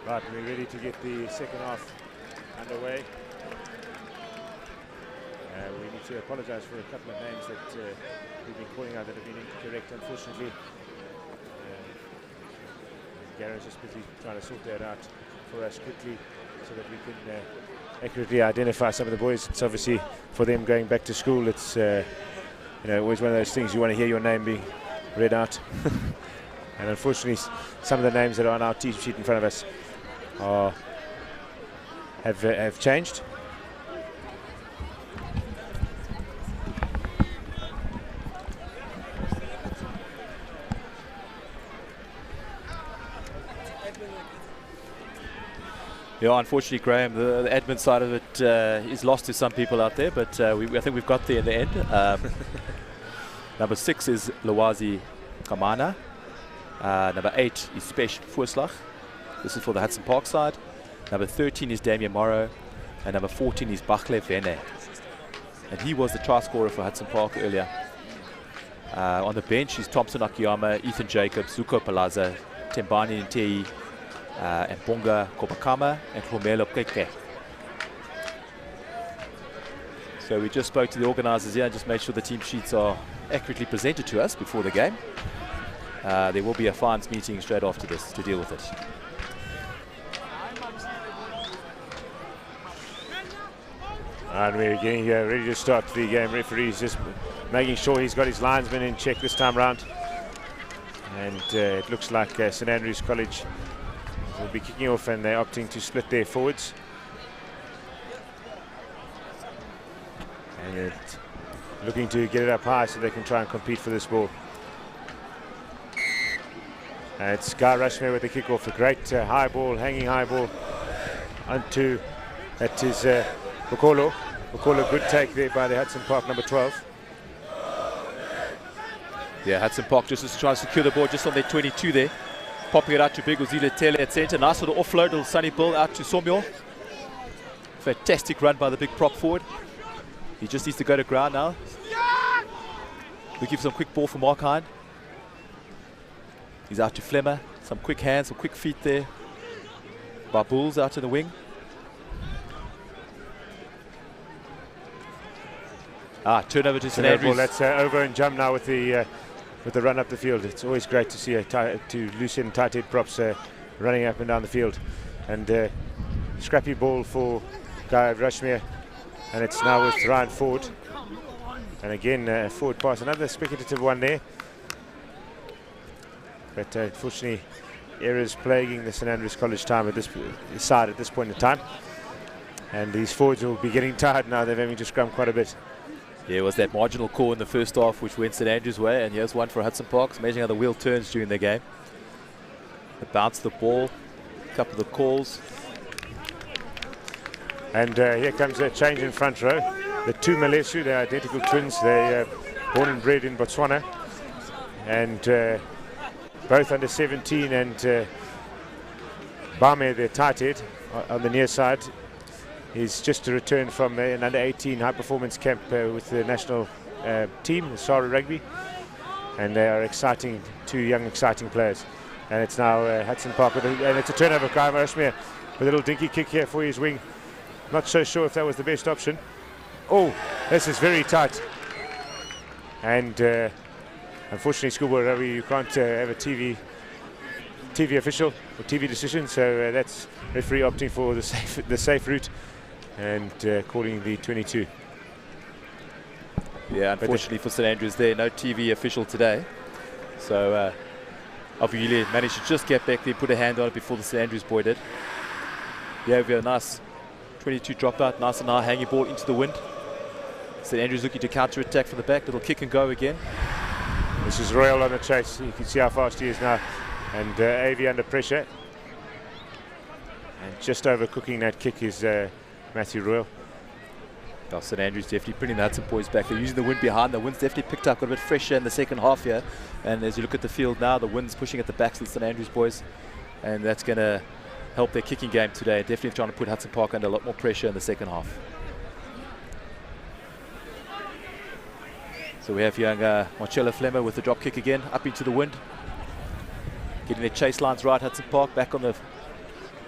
S1: Right, we're ready to get the second half underway. We need to apologize for a couple of names that we've been calling out that have been incorrect, unfortunately. Garen's just busy trying to sort that out for us quickly so that we can accurately identify some of the boys. It's obviously for them going back to school. It's always one of those things you want to hear your name being read out. And unfortunately, some of the names that are on our team sheet in front of us have changed.
S2: Yeah, unfortunately, Graeme, the admin side of it is lost to some people out there, but I think we've got there in the end. Number 6 is Lawazi Kamana. Number 8 is Spesh Voorslag. This is for the Hudson Park side. Number 13 is Damien Morrow. And number 14 is Bachle Vene. And he was the try scorer for Hudson Park earlier. On the bench is Thompson Akiyama, Ethan Jacobs, Zuko Palaza, Tembani Ntei, and Bonga Kopakama, and Klomelo Keke. So we just spoke to the organisers here and just made sure the team sheets are accurately presented to us before the game. There will be a fines meeting straight after this to deal with it.
S1: And we're getting here ready to start the game. Referee's just making sure he's got his linesmen in check this time round. And it looks like St Andrews College will be kicking off, and they're opting to split their forwards. And they're looking to get it up high so they can try and compete for this ball. And it's Guy Rushmere with the kickoff. A great high ball, hanging high ball onto That is Bokolo. Bokolo, good take there by the Hudson Park number 12.
S2: Yeah, Hudson Park just trying to secure the ball just on their 22 there. Popping it out to Big Uzile Tele at centre. Nice little offload, little sunny ball out to Somyo. Fantastic run by the big prop forward. He just needs to go to ground now. We give some quick ball for Mark Hine. He's out to Flemmer. Some quick hands, some quick feet there. Babul's out in the wing. Turnover to St Andrews.
S1: That's over and jump now with the run up the field. It's always great to see to loosen tight head props running up and down the field. And scrappy ball for Guy Rushmere. And it's now with Ryan Ford. And again, forward pass, another speculative one there. But unfortunately, errors plaguing the St Andrews College time at this side at this point in time. And these forwards will be getting tired now. They're having to scrum quite a bit.
S2: Yeah, it was that marginal call in the first half which went St Andrews' way, and here's one for Hudson Park. It's amazing how the wheel turns during the game. They bounce the ball, a couple of the calls.
S1: And here comes a change in front row. The two Malesu, they're identical twins. They're born and bred in Botswana. And both under 17, and Bame, their tight head, on the near side. He's just to return from an under 18 high performance camp with the national team, the Sara Rugby. And they are exciting, two young exciting players. And it's now Hudson Park, and it's a turnover. Graeme with a little dinky kick here for his wing. Not so sure if that was the best option. Oh, this is very tight. And unfortunately, schoolboy rugby, you can't have a TV official or TV decision, so that's referee opting for the safe route and calling the 22.
S2: Yeah, unfortunately for St Andrews there, no TV official today. So Avuyile managed to just get back there, put a hand on it before the St Andrews boy did. Yeah, we have a nice 22 dropout, nice and high, hanging ball into the wind. St Andrews looking to counter-attack from the back, little kick and go again.
S1: This is Royal on the chase. You can see how fast he is now. And AV under pressure. And just overcooking that kick is Matthew Royal.
S2: Well, St Andrews definitely putting the Hudson boys back. They're using the wind behind. The wind's definitely picked up, got a bit fresher in the second half here. And as you look at the field now, the wind's pushing at the backs of the St Andrews boys. And that's going to help their kicking game today. Definitely trying to put Hudson Park under a lot more pressure in the second half. So we have young Marcelo Flemmer with the drop kick again, up into the wind. Getting their chase lines right, Hudson Park back on the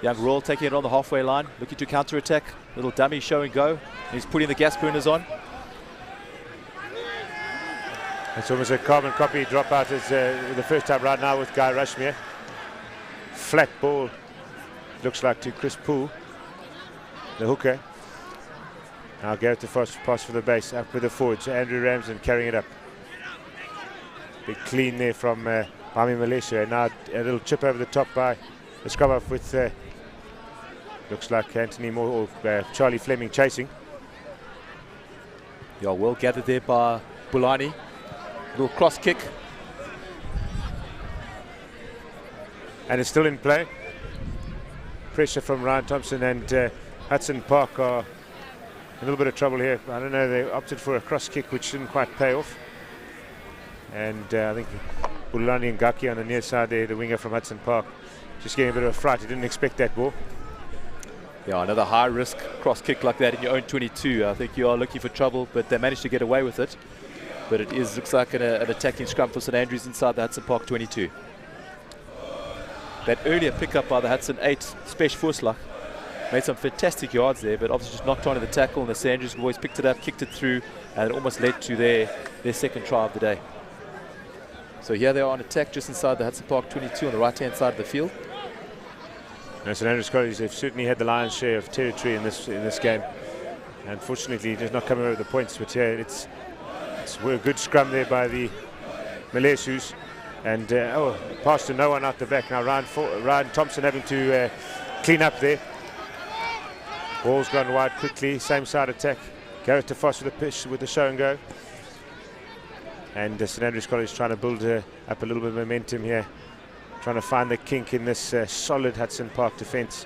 S2: young Royal, taking it on the halfway line, looking to counter-attack. Little dummy show and go. And he's putting the gas burners on.
S1: It's almost a carbon copy dropout as the first time right now with Guy Rushmere. Flat ball, looks like to Chris Poole, the hooker. Now Gareth to pass for the base, up with the forwards. Andrew Ramsden carrying it up. Big clean there from Bami Malaysia. Now a little chip over the top by the scrub off with looks like Anthony Moore or Charlie Fleming chasing.
S2: Yeah, well gathered there by Bulani. Little cross kick.
S1: And it's still in play. Pressure from Ryan Thompson, and Hudson Park are in a little bit of trouble here. I don't know, they opted for a cross kick which didn't quite pay off. And I think Bulani Ngaki on the near side there, the winger from Hudson Park, just getting a bit of a fright. He didn't expect that ball.
S2: Yeah, another high-risk cross kick like that in your own 22. I think you are looking for trouble, but they managed to get away with it. But it looks like an attacking scrum for St Andrews inside the Hudson Park 22. That earlier pickup by the Hudson 8, Spesh Forslag, made some fantastic yards there, but obviously just knocked onto the tackle, and the St Andrews boys picked it up, kicked it through, and it almost led to their second try of the day. So here they are on attack just inside the Hudson Park 22 on the right-hand side of the field.
S1: Now, St Andrews College, they've certainly had the lion's share of territory in this game. Unfortunately, just not coming over the points, but yeah, it's a good scrum there by the Malesus. And pass to no one out the back. Now Ryan Thompson having to clean up there. Ball's gone wide quickly, same side attack. Gareth to Foss with the pitch with the show and go. And St Andrews College trying to build up a little bit of momentum here. Trying to find the kink in this solid Hudson Park defence.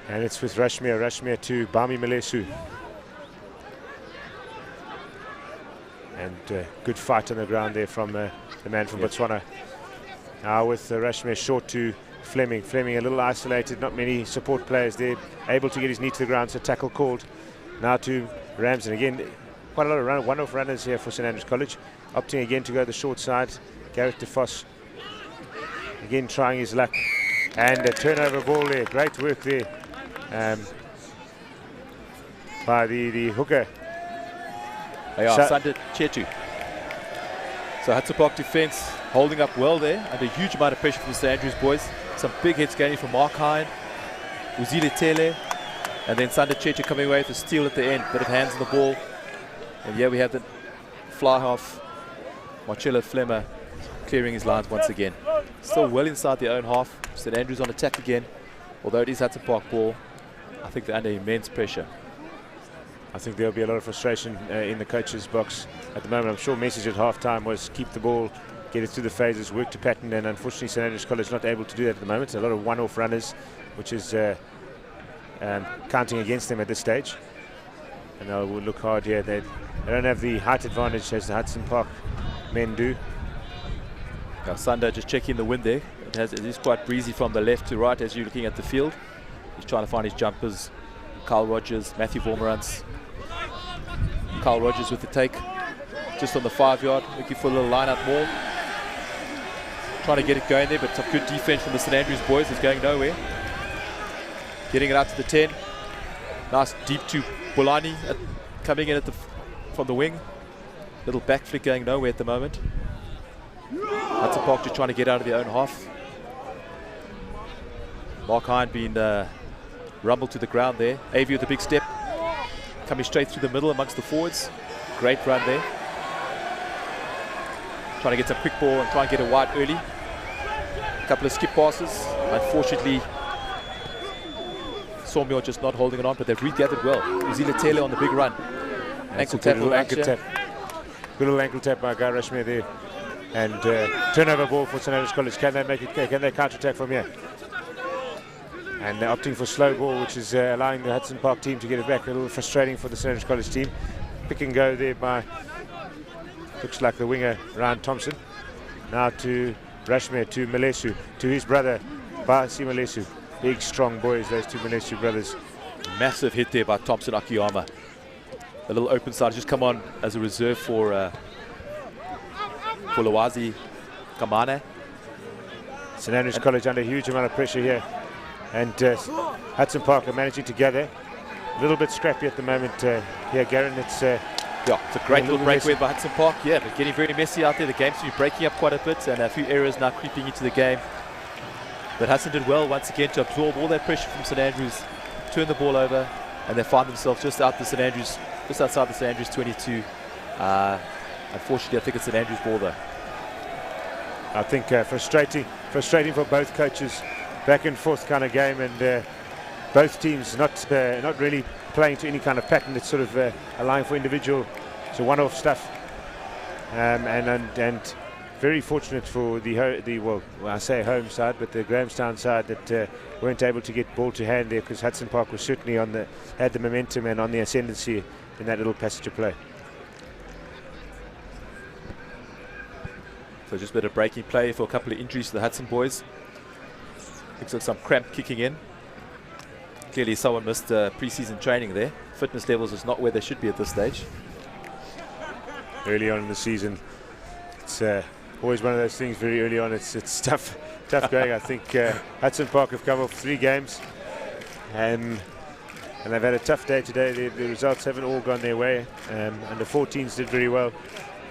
S1: And it's with Rashmir to Bami Malesu. And good fight on the ground there from the man from Botswana. Now with Rashmir short to Fleming. Fleming a little isolated, not many support players there. Able to get his knee to the ground, so tackle called. Now to Ramsden. Again, quite a lot of one-off runners here for St Andrews College. Opting again to go the short side. Gareth de Vos again trying his luck. And a turnover ball there. Great work there by the hooker.
S2: Sander Chetu. So Hudson Park defence holding up well there under a huge amount of pressure from the St Andrews boys. Some big hits gaining from Mark Hine, Uzile Tele, and then Sander Chetu coming away with a steal at the end. Bit of hands on the ball. And yeah, we have the fly half, Marcelo Flemmer clearing his lines once again. Still well inside their own half. St Andrews on attack again. Although it is Hudson Park ball, I think they're under immense pressure.
S1: I think there'll be a lot of frustration in the coach's box at the moment. I'm sure message at half-time was keep the ball, get it through the phases, work to pattern, and unfortunately St Andrews College not able to do that at the moment. A lot of one-off runners, which is counting against them at this stage. And they'll look hard here. They don't have the height advantage as the Hudson Park men do.
S2: Now Sander just checking the wind there. It is quite breezy from the left to right as you're looking at the field. He's trying to find his jumpers. Carl Rogers, Matthew Vormerans. Carl Rogers with the take. Just on the 5-yard, looking for a little line-out ball. Trying to get it going there, but some good defense from the St Andrews boys. Is going nowhere. Getting it out to the 10. Nice deep to Bolani coming in from the wing. Little back flick going nowhere at the moment. Hudson Park just trying to get out of their own half. Mark Hine being rumbled to the ground there. Avi with a big step. Coming straight through the middle amongst the forwards. Great run there. Trying to get some quick ball and try and get it wide early. A couple of skip passes. Unfortunately, Sawmill just not holding it on, but they've regathered well. Uzile Tele on the big run. Ankle tap.
S1: Good little ankle tap by Guy Rashmir there. And turnover ball for St Andrews College. Can they make it? Can they counter-attack from here? And they're opting for slow ball, which is allowing the Hudson Park team to get it back. A little frustrating for the St Andrews College team. Pick and go there by, looks like the winger, Ryan Thompson. Now to Rashmir, to Malesu, to his brother, Basi Malesu. Big, strong boys, those two Malesu brothers.
S2: Massive hit there by Thompson Akiyama. A little open side, just come on as a reserve for Lawazi Kamane.
S1: St Andrews College under a huge amount of pressure here. And Hudson Park are managing to gather. A little bit scrappy at the moment here, Garen. It's
S2: a great little breakaway by Hudson Park. Yeah, but getting very messy out there. The game seems to be breaking up quite a bit, and a few errors now creeping into the game. But Hudson did well once again to absorb all that pressure from St Andrews, turn the ball over, and they find themselves just outside the St Andrews 22. Unfortunately, I think it's St Andrews ball though.
S1: I think frustrating for both coaches. Back and forth kind of game, and both teams not really playing to any kind of pattern. It's sort of allowing for individual, so one-off stuff, and very fortunate for I say home side, but the Grahamstown side that weren't able to get ball to hand there, because Hudson Park was certainly had the momentum and on the ascendancy in that little passage of play.
S2: So just a bit of breaking play for a couple of injuries to the Hudson boys. Looks like some cramp kicking in. Clearly someone missed pre-season training there. Fitness levels is not where they should be at this stage.
S1: Early on in the season, it's always one of those things. Very early on, it's tough going. I think Hudson Park have come off 3 games, and they've had a tough day today. The results haven't all gone their way. Under 14s did very well,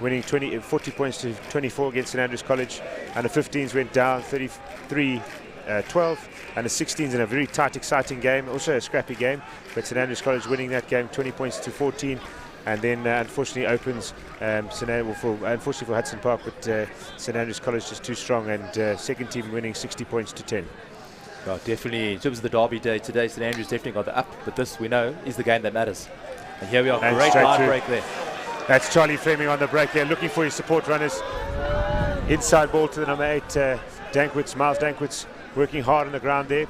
S1: winning 40 points to 24 against St Andrews College. Under 15s went down 33-12, and the 16s in a very tight, exciting game, also a scrappy game, but St Andrews College winning that game 20 points to 14, and then unfortunately opens unfortunately for Hudson Park, but St Andrews College just too strong, and second team winning 60 points to 10.
S2: Well, definitely, in terms of the derby day today, St Andrews definitely got the up, but this, we know, is the game that matters. And here we are, great line break there.
S1: That's Charlie Fleming on the break there, looking for his support runners. Inside ball to the number 8, Dankwitz, Miles Dankwitz, working hard on the ground there.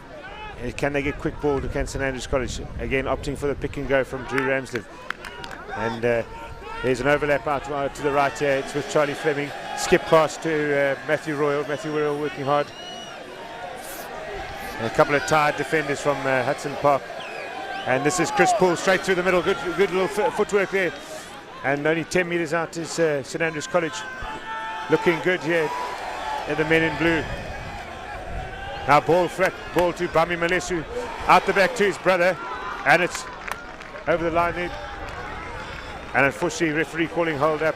S1: Can they get quick ball to St Andrews College? Again, opting for the pick and go from Drew Ramsden. And there's an overlap out to the right here. It's with Charlie Fleming. Skip pass to Matthew Royal. Matthew Royal working hard. And a couple of tired defenders from Hudson Park. And this is Chris Poole straight through the middle. Good little footwork there. And only 10 metres out is St Andrews College. Looking good here at the men in blue. Now ball to Bami Malesu. Out the back to his brother. And it's over the line there. And unfortunately, referee calling hold up.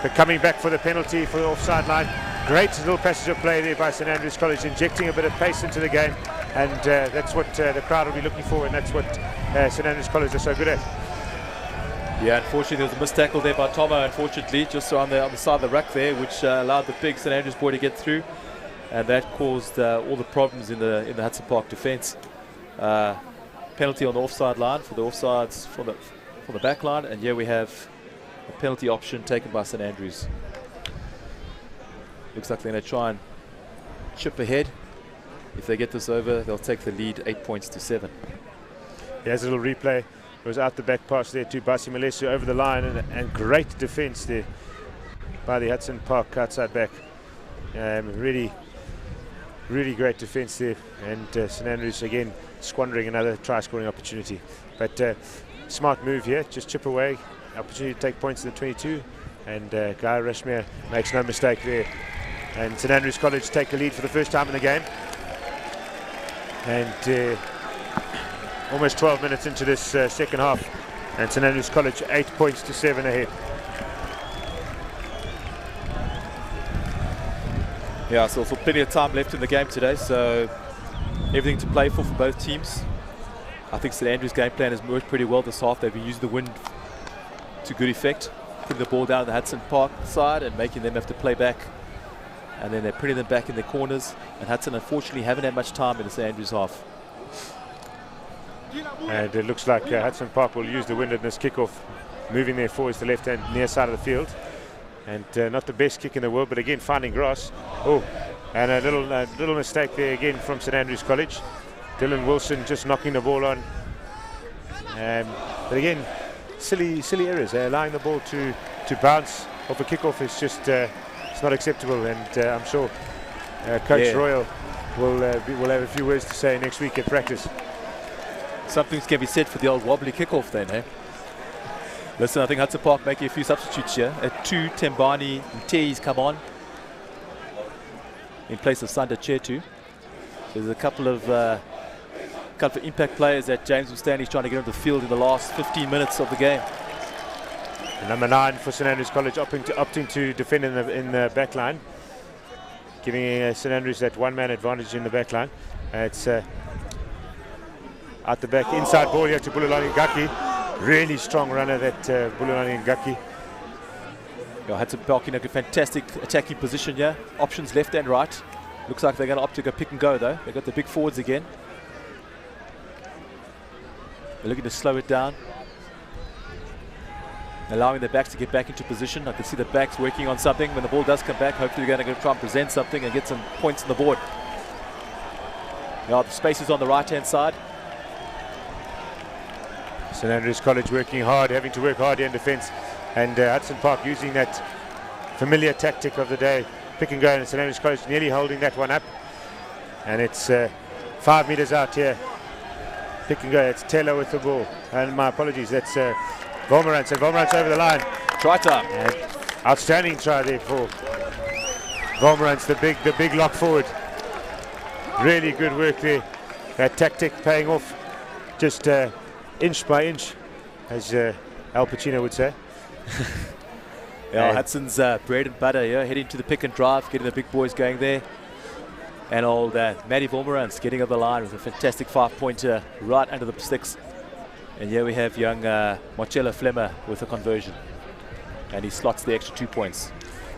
S1: They're coming back for the penalty for the offside line. Great little passage of play there by St Andrews College, injecting a bit of pace into the game. And that's what the crowd will be looking for, and that's what St Andrews College are so good at.
S2: Yeah, unfortunately there was a missed tackle there by Tomo, unfortunately, just on the side of the ruck there, which allowed the big St Andrews boy to get through. And that caused all the problems in the Hudson Park defence. Penalty on the offside line for the offsides from the back line, and here we have a penalty option taken by St Andrews. Looks like they're going to try and chip ahead. If they get this over, they'll take the lead 8 points to 7.
S1: Here's a little replay. It was out the back pass there to Basi Malesu over the line, and great defence there by the Hudson Park outside back. Really great defence there, and St Andrews again squandering another try scoring opportunity. But smart move here, just chip away, opportunity to take points in the 22, and Guy Rashmere makes no mistake there. And St Andrews College take the lead for the first time in the game. And almost 12 minutes into this second half, and St Andrews College 8 points to 7 ahead.
S2: Yeah, so also plenty of time left in the game today, so everything to play for both teams. I think St Andrews' game plan has worked pretty well this half. They've used the wind to good effect, putting the ball down on the Hudson Park side and making them have to play back. And then they're putting them back in their corners. And Hudson, unfortunately, haven't had much time in the St Andrews half.
S1: And it looks like Hudson Park will use the wind in this kickoff, moving their forwards to the left-hand near side of the field. And not the best kick in the world, but again finding grass. Oh, and a little mistake there again from St Andrews College. Dylan Wilson just knocking the ball on. But again, silly errors. Allowing the ball to bounce off a kickoff is just it's not acceptable. And I'm sure Coach Royal will have a few words to say next week at practice.
S2: Something can be said for the old wobbly kickoff then, eh? Listen, I think Hudson Park making a few substitutes here. At 2, Tembani and Tees come on in place of Sanda Chetu. There's a couple of impact players that James Stanley's trying to get on the field in the last 15 minutes of the game.
S1: And number 9 for St Andrews College opting to defend in the back line, giving St Andrews that one-man advantage in the back line. It's out the back, inside ball here to Bulelani Ngaki. Really strong runner, that Bulelani Ngaki.
S2: Yeah, Hudson Park in a fantastic attacking position here. Options left and right. Looks like they're going to opt to go pick and go though. They've got the big forwards again. They're looking to slow it down, allowing the backs to get back into position. I can see the backs working on something. When the ball does come back, hopefully they're going to try and present something and get some points on the board. Yeah, the space is on the right-hand side.
S1: St Andrews College working hard, having to work hard in defence, and Hudson Park using that familiar tactic of the day, pick and go, and St Andrews College nearly holding that one up. And it's 5 metres out here, pick and go. It's Taylor with the ball, and my apologies, that's Volmerantz, and Volmerantz over the line.
S2: Try time.
S1: Outstanding try there for Volmerantz, the big lock forward. Really good work there. That tactic paying off, just inch by inch, as Al Pacino would say.
S2: Yeah, Hudson's bread and butter here, heading to the pick and drive, getting the big boys going there. And old Matty Volmerantz getting over the line with a fantastic 5-pointer right under the sticks. And here we have young Marcelo Flemmer with a conversion. And he slots the extra 2 points.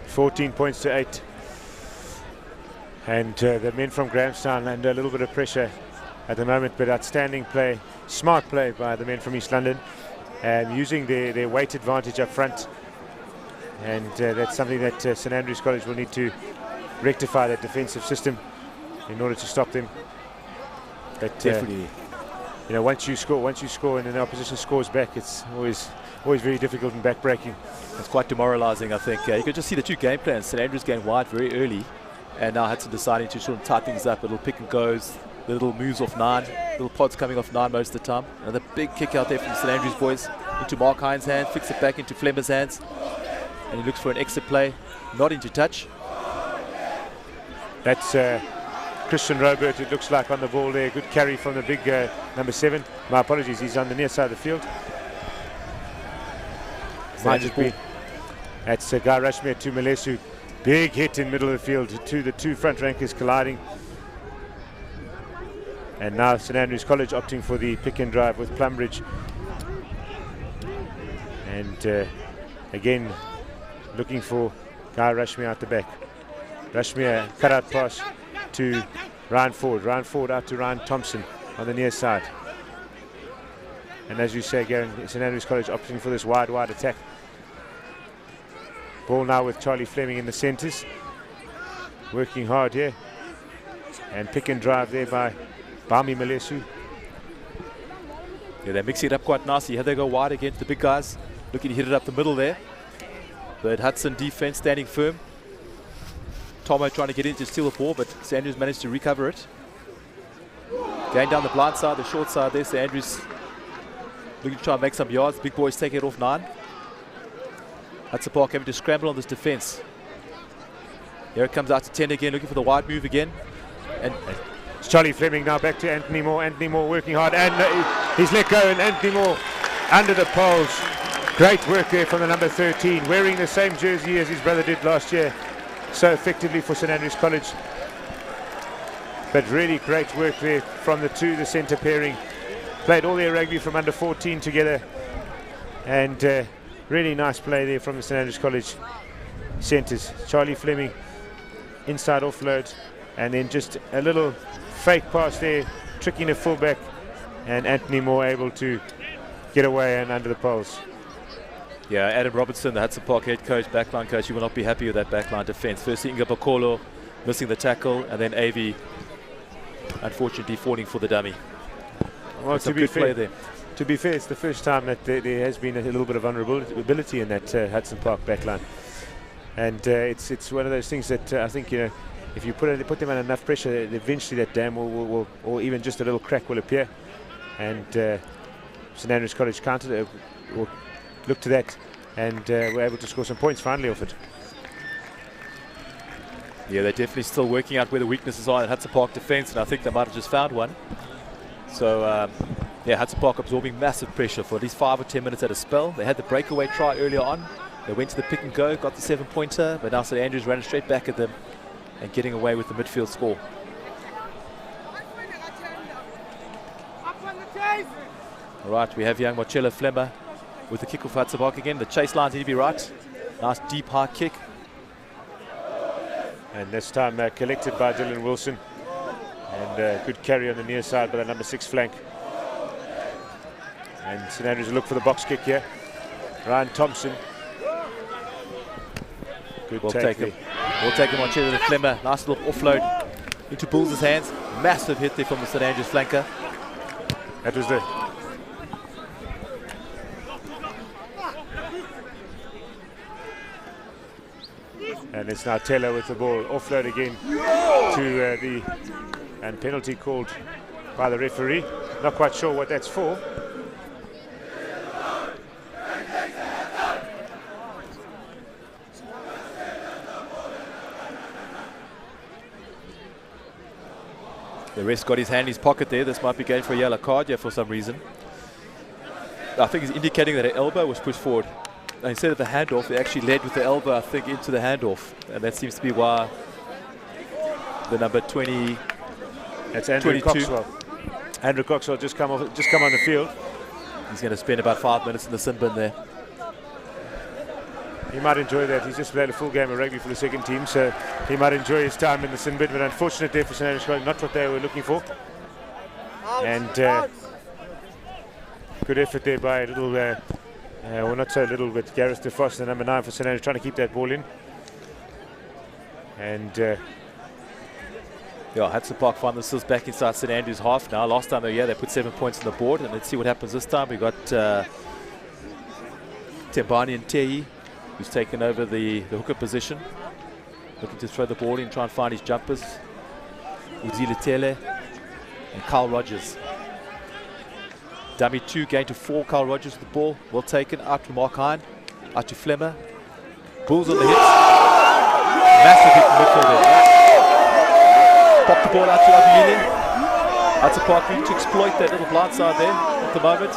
S1: 14 points to 8. And the men from Grahamstown under a little bit of pressure at the moment, but outstanding play, smart play by the men from East London, using their weight advantage up front. And that's something that St Andrews College will need to rectify, that defensive system, in order to stop them. But
S2: Definitely.
S1: you know, once you score and then the opposition scores back, it's always very difficult and back-breaking.
S2: It's quite demoralising, I think. You can just see the two game plans. St Andrews going wide very early, and now Hudson deciding to sort of tie things up. Little pick and goes, little moves off 9, little pods coming off 9 most of the time. Another big kick out there from the St Andrews boys into Mark Hines' hand, flicks it back into Flemmer's hands, and he looks for an exit play, not into touch.
S1: That's Christian Robert, it looks like, on the ball there. Good carry from the big number 7. My apologies, he's on the near side of the field. Might just be. That's Guy Rashmere to Malesu. Big hit in middle of the field to the two front rankers colliding. And now St Andrews College opting for the pick and drive with Plumbridge. And again, looking for Guy Rashmere out the back. Rashmere cut out pass to Ryan Ford. Ryan Ford out to Ryan Thompson on the near side. And as you say, again, St Andrews College opting for this wide attack. Ball now with Charlie Fleming in the centres. Working hard here. And pick and drive there by Bami Malesu.
S2: Yeah, they mix it up quite nicely. Here they go wide against the big guys. Looking to hit it up the middle there. But Hudson defense standing firm. Tomo trying to get in to steal the ball, but St Andrews managed to recover it. Going down the blind side, the short side there. St Andrews looking to try and make some yards. Big boys take it off 9. Hudson Park having to scramble on this defense. Here it comes out to 10 again, looking for the wide move again. And
S1: it's Charlie Fleming now back to Anthony Moore. Anthony Moore working hard, and he's let go, and Anthony Moore under the poles. Great work there from the number 13, wearing the same jersey as his brother did last year, so effectively for St Andrews College. But really great work there from the two, the centre pairing. Played all their rugby from under 14 together, and really nice play there from the St Andrews College centres. Charlie Fleming inside offload, and then just a little fake pass there, tricking the fullback, and Anthony Moore able to get away and under the poles.
S2: yeah, Adam Robertson, the Hudson Park head coach, backline coach, you will not be happy with that backline defense. Firstly, Inga Bakolo missing the tackle, and then Avi unfortunately falling for the dummy.
S1: Well,
S2: to be fair, there.
S1: To be fair, it's the first time that there has been a little bit of vulnerability in that Hudson Park backline, and it's one of those things that I think, you know, if you put them under enough pressure, eventually that dam will or even just a little crack will appear, and St Andrews College countered will look to that, and were able to score some points finally off it.
S2: Yeah, they're definitely still working out where the weaknesses are in Hudson Park defence, and I think they might have just found one. So, yeah, Hudson Park absorbing massive pressure for at least 5 or 10 minutes at a spell. They had the breakaway try earlier on. They went to the pick and go, got the 7-pointer, but now St Andrews ran straight back at them and getting away with the midfield score. All right, we have young Marcelo Flemmer with the kick off Hudson Park again. The chase lines need to be right. Nice deep high kick.
S1: And this time collected by Dylan Wilson. And good carry on the near side by the number 6 flank. And St Andrews will look for the box kick here. Ryan Thompson. Good
S2: We'll
S1: take
S2: take him. We'll take him on Marcelo Flemmer. Nice little offload into Bulls' hands. Massive hit there from the St Andrews flanker.
S1: That was the... And it's now Taylor with the ball. Offload again to the... And penalty called by the referee. Not quite sure what that's for.
S2: The ref got his hand in his pocket there. This might be going for a yellow card here for some reason. I think he's indicating that an elbow was pushed forward. And instead of the handoff, they actually led with the elbow, I think, into the handoff. And that seems to be why the number 20...
S1: That's Andrew
S2: 22.
S1: Coxwell. Andrew Coxwell just come on the field.
S2: He's going to spend about 5 minutes in the sin bin there.
S1: He might enjoy that. He's just played a full game of rugby for the second team, so he might enjoy his time in the sin bin. But unfortunate there for St Andrews College, not what they were looking for. And good effort there by a little, well, not so little, but Gareth DeFoss, the number 9 for St Andrews, trying to keep that ball in. And
S2: Yeah, Hudson Park find themselves back inside St Andrews half now. Last time they were here, they put 7 points on the board, and let's see what happens this time. We've got Tembani and Tehi, who's taken over the hooker position, looking to throw the ball in, try and find his jumpers. Uzile Tele and Carl Rogers. Dummy 2 going to 4, Carl Rogers with the ball, well taken, out to Mark Hine, out to Flemmer. Bulls on the hits. Massive hit in midfield there. Pop the ball out to Abuyile. Hudson Park need to exploit that little blindside there at the moment.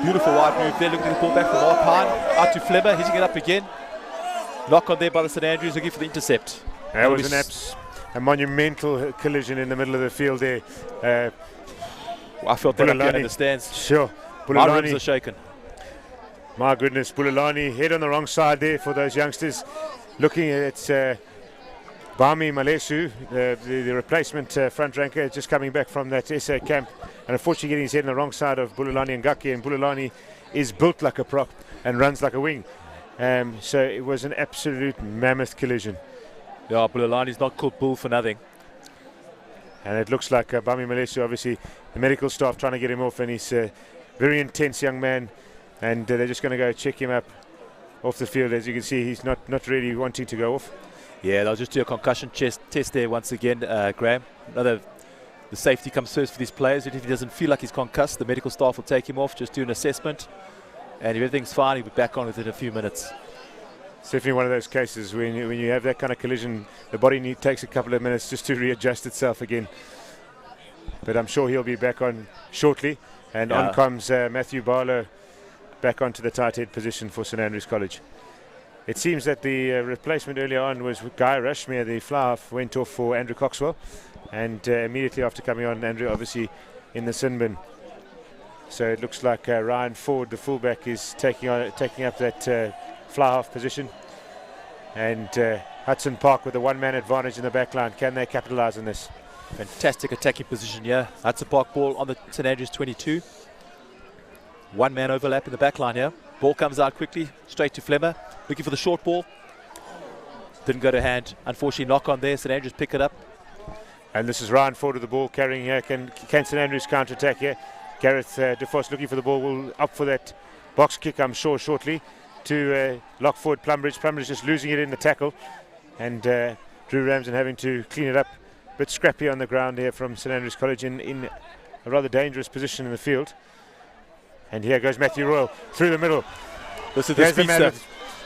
S2: Beautiful wide move there, looking at the ball back from Mark Hine. Out to Flemmer, hitting it up again. Knock on there by the St Andrews, looking for the intercept.
S1: That was a monumental collision in the middle of the field there.
S2: I felt that up here in the stands.
S1: Sure.
S2: My ribs are shaken.
S1: My goodness, Bulelani head on the wrong side there for those youngsters. Looking at Bami Malesu, the replacement front ranker, just coming back from that SA camp, and unfortunately getting his head on the wrong side of Bulelani Ngaki, and Bulelani is built like a prop and runs like a wing. So it was an absolute mammoth collision.
S2: Yeah, Bulelani's not called Bull for nothing.
S1: And it looks like Bami Malesu, obviously the medical staff trying to get him off, and he's a very intense young man, and they're just going to go check him up off the field. As you can see, he's not really wanting to go off.
S2: Yeah, they'll just do a concussion test there once again, Graeme. The safety comes first for these players. If he doesn't feel like he's concussed, the medical staff will take him off, just do an assessment, and if everything's fine, he'll be back on within a few minutes.
S1: It's definitely one of those cases when you have that kind of collision, the body takes a couple of minutes just to readjust itself again. But I'm sure he'll be back on shortly. And on comes Matthew Barlow back onto the tight head position for St Andrews College. It seems that the replacement earlier on was Guy Rushmere, the fly half, went off for Andrew Coxwell. And immediately after coming on, Andrew obviously in the sin bin. So it looks like Ryan Ford, the fullback, is taking up that fly half position, and Hudson Park with a one-man advantage in the back line. Can they capitalise on this?
S2: Fantastic attacking position here. Hudson Park ball on the St Andrews 22. One-man overlap in the back line here. Ball comes out quickly, straight to Flemmer, looking for the short ball. Didn't go to hand. Unfortunately, knock on there. St Andrews pick it up.
S1: And this is Ryan Ford with the ball carrying here. Can St Andrews counter-attack here? Gareth DeFoss looking for the ball. Will up for that box kick, I'm sure, shortly. To lock forward Plumbridge. Plumbridge just losing it in the tackle, and Drew Ramsden having to clean it up. A bit scrappy on the ground here from St Andrews College in a rather dangerous position in the field. And here goes Matthew Royal through the middle.
S2: This is the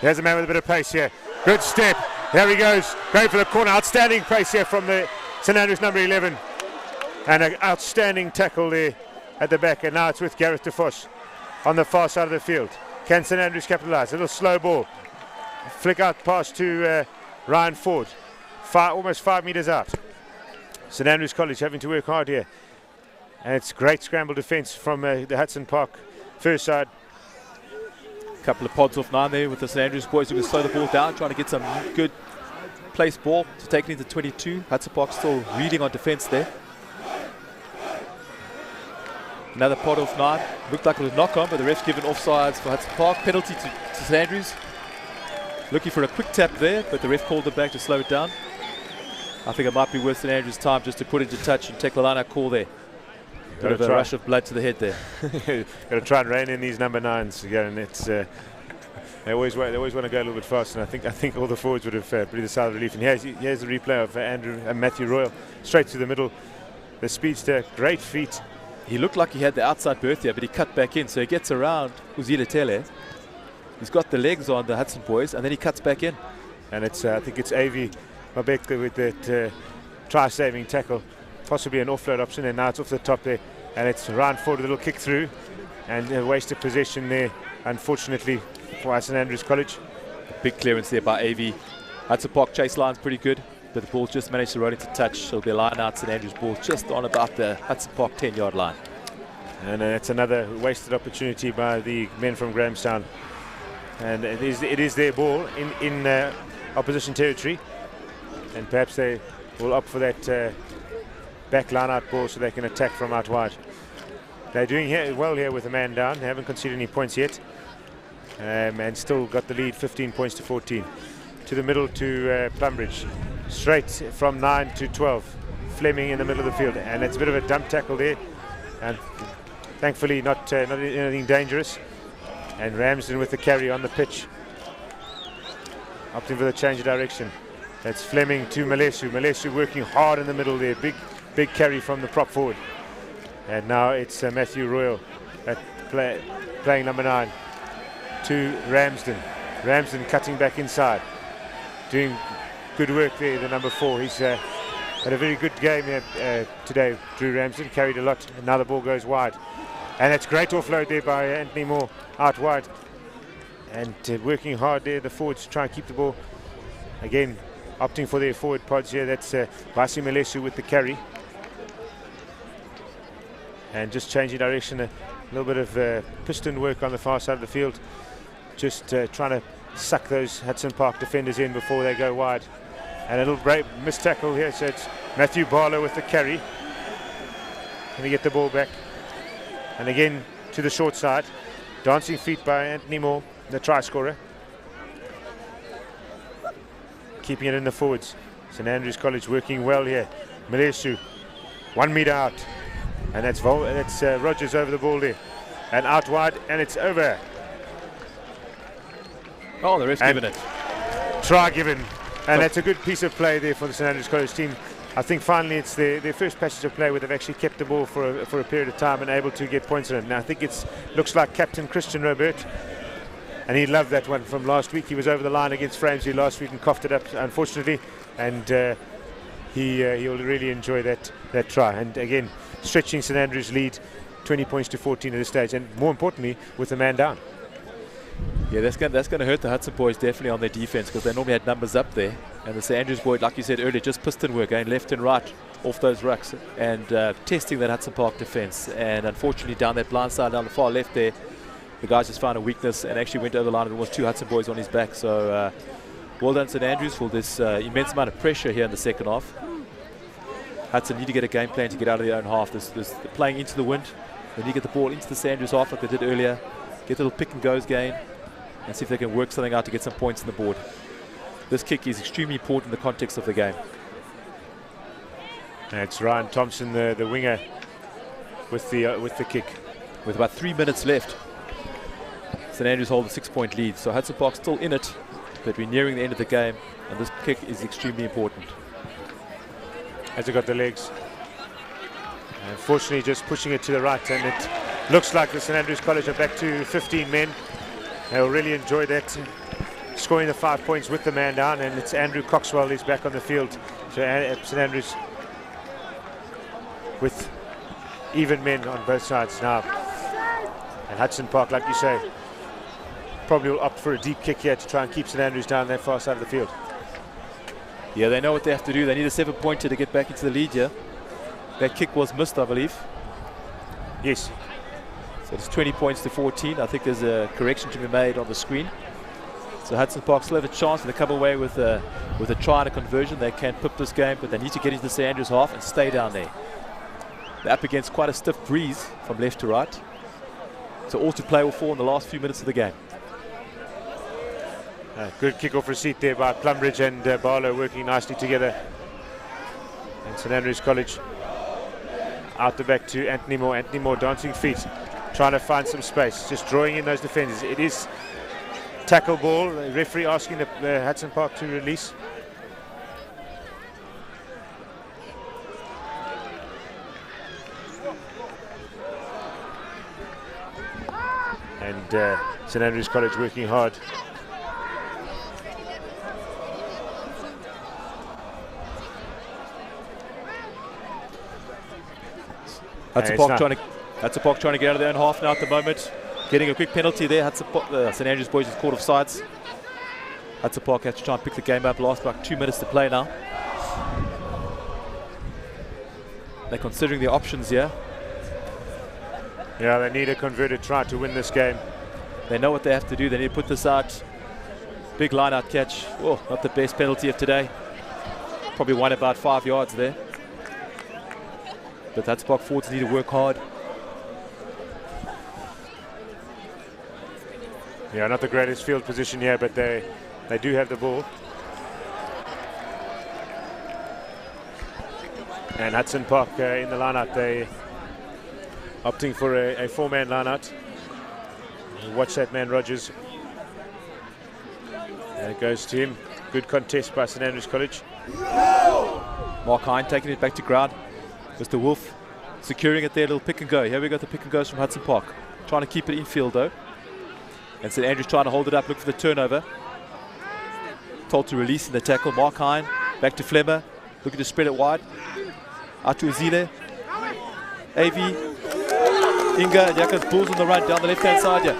S1: there's a man with a bit of pace here. Good step. There he goes. Going for the corner. Outstanding pace here from the St Andrews number 11. And an outstanding tackle there at the back. And now it's with Gareth DeFoss on the far side of the field. Can St Andrews capitalise? A little slow ball. Flick out pass to Ryan Ford. Almost 5 metres out. St Andrews College having to work hard here. And it's great scramble defence from the Hudson Park first side.
S2: Couple of pods off 9 there with the St Andrews boys who can slow the ball down, trying to get some good place ball to take it into 22. Hudson Park still reading on defence there. Another pod off 9. Looked like it was knock on, but the ref's given offsides for Hudson Park. Penalty to St Andrews. Looking for a quick tap there, but the ref called it back to slow it down. I think it might be worth St Andrews' time just to put into touch and take the line-out call there. Bit of a rush of blood to the head there.
S1: Got to try and rein in these number 9s again, and it's they always want to go a little bit faster. And I think all the forwards would have breathed a sigh of relief. And here's the replay of Matthew Royal straight through the middle. The speedster, great feet.
S2: He looked like he had the outside berth here, but he cut back in, so he gets around Uzile Tele. He's got the legs on the Hudson boys, and then he cuts back in.
S1: And it's I think it's Avi Mabekle with that try-saving tackle, possibly an offload option, and now it's off the top there, and it's Ryan Ford, a little kick through, and a wasted possession there, unfortunately, for St Andrews College.
S2: A big clearance there by Avi. Hudson Park chase line's pretty good, but the ball just managed to roll into touch, so it'll be a line out. St Andrews ball just on about the Hudson Park 10-yard line.
S1: And it's another wasted opportunity by the men from Grahamstown. And it is their ball in opposition territory, and perhaps they will opt for that back line-out ball so they can attack from out wide. They're doing well here with a man down. They haven't conceded any points yet, and still got the lead 15 points to 14. To the middle to Plumbridge. straight from 9 to 12. Fleming in the middle of the field, and it's a bit of a dump tackle there, and thankfully not anything dangerous. And Ramsden with the carry on the pitch, opting for the change of direction. That's Fleming to Malesu. Malesu working hard in the middle there. Big carry from the prop forward. And now it's Matthew Royal playing number 9 to Ramsden. Ramsden cutting back inside, doing good work there, the number 4. He's had a very good game here today. Drew Ramsden carried a lot, and now the ball goes wide. And it's great offload there by Anthony Moore out wide. And working hard there, the forwards try and keep the ball. Again, opting for their forward pods here. That's Basi Malesu with the carry. And just changing direction, a little bit of piston work on the far side of the field. Just trying to suck those Hudson Park defenders in before they go wide. And a little missed tackle here, so it's Matthew Barlow with the carry. Can he get the ball back? And again to the short side. Dancing feet by Anthony Moore, the try scorer. Keeping it in the forwards. St Andrews College working well here. Malesu, 1 meter out. And that's Rogers over the ball there. And out wide, and it's over.
S2: Oh, the ref's given it.
S1: Try given. And that's a good piece of play there for the St Andrews College team. I think finally it's their first passage of play where they've actually kept the ball for a period of time and able to get points on it. Now I think it looks like Captain Christian Robert, and he loved that one from last week. He was over the line against Framesy last week and coughed it up, unfortunately, and he'll really enjoy that try. And again, stretching St Andrews' lead 20 points to 14 at this stage, and more importantly, with the man down.
S2: Yeah, that's going to hurt the Hudson boys definitely on their defense, because they normally had numbers up there. And the St Andrews boys, like you said earlier, just piston work, going left and right off those rucks and testing that Hudson Park defense. And unfortunately, down that blind side, down the far left there, the guys just found a weakness and actually went over the line, and there was 2 Hudson boys on his back. So well done, St Andrews, for this immense amount of pressure here in the second half. Hudson need to get a game plan to get out of their own half. They're playing into the wind. They need to get the ball into the St Andrews half like they did earlier. Get a little pick and goes game and see if they can work something out to get some points on the board. This kick is extremely important in the context of the game.
S1: It's Ryan Thompson, the winger, with the kick.
S2: With about 3 minutes left, St Andrews hold a 6-point lead. So Hudson Park still in it, but we're nearing the end of the game, and this kick is extremely important.
S1: Has it got the legs? Unfortunately, just pushing it to the right, and it looks like the St Andrews College are back to 15 men. They'll really enjoy that, scoring the 5 points with the man down, and it's Andrew Coxwell who's back on the field. So St Andrews with even men on both sides now. And Hudson Park, like you say, probably will opt for a deep kick here to try and keep St Andrews down that far side of the field.
S2: Yeah, they know what they have to do. They need a 7-pointer to get back into the lead here. That kick was missed, I believe.
S1: Yes.
S2: So it's 20 points to 14. I think there's a correction to be made on the screen. So Hudson Park still have a chance. If they come away with a try and a conversion, they can pip this game, but they need to get into the St Andrews half and stay down there. They're up against quite a stiff breeze from left to right. So all to play for in the last few minutes of the game.
S1: Good kick-off receipt there by Plumbridge and Barlow working nicely together. And St Andrews College out the back to Anthony Moore. Anthony Moore dancing feet, trying to find some space, just drawing in those defenders. It is tackle ball. The referee asking the Hudson Park to release. And St Andrews College working hard.
S2: Hudson Park trying to get out of their own half now at the moment. Getting a quick penalty there. St Andrews boys is caught offsides. Hudson Park has to try and pick the game up. Last about 2 minutes to play now. They're considering their options here.
S1: Yeah, they need a converted try to win this game.
S2: They know what they have to do. They need to put this out. Big line-out catch. Oh, not the best penalty of today. Probably won about 5 yards there. But Hudson Park forwards need to work hard.
S1: Yeah, not the greatest field position here, but they do have the ball. And Hudson Park in the line-out, they opting for a four-man line-out. Watch that man, Rogers. And it goes to him. Good contest by St Andrews College.
S2: Mark Hine taking it back to ground. Mr. Wolf securing it there, little pick and go. Here we go, the pick and goes from Hudson Park. Trying to keep it infield though. And St Andrews trying to hold it up, look for the turnover. Told to release in the tackle. Mark Hine back to Flemmer, looking to spread it wide. Out to Uzile. AV. Inga, and Jako's Bulls on the run down the left-hand side here.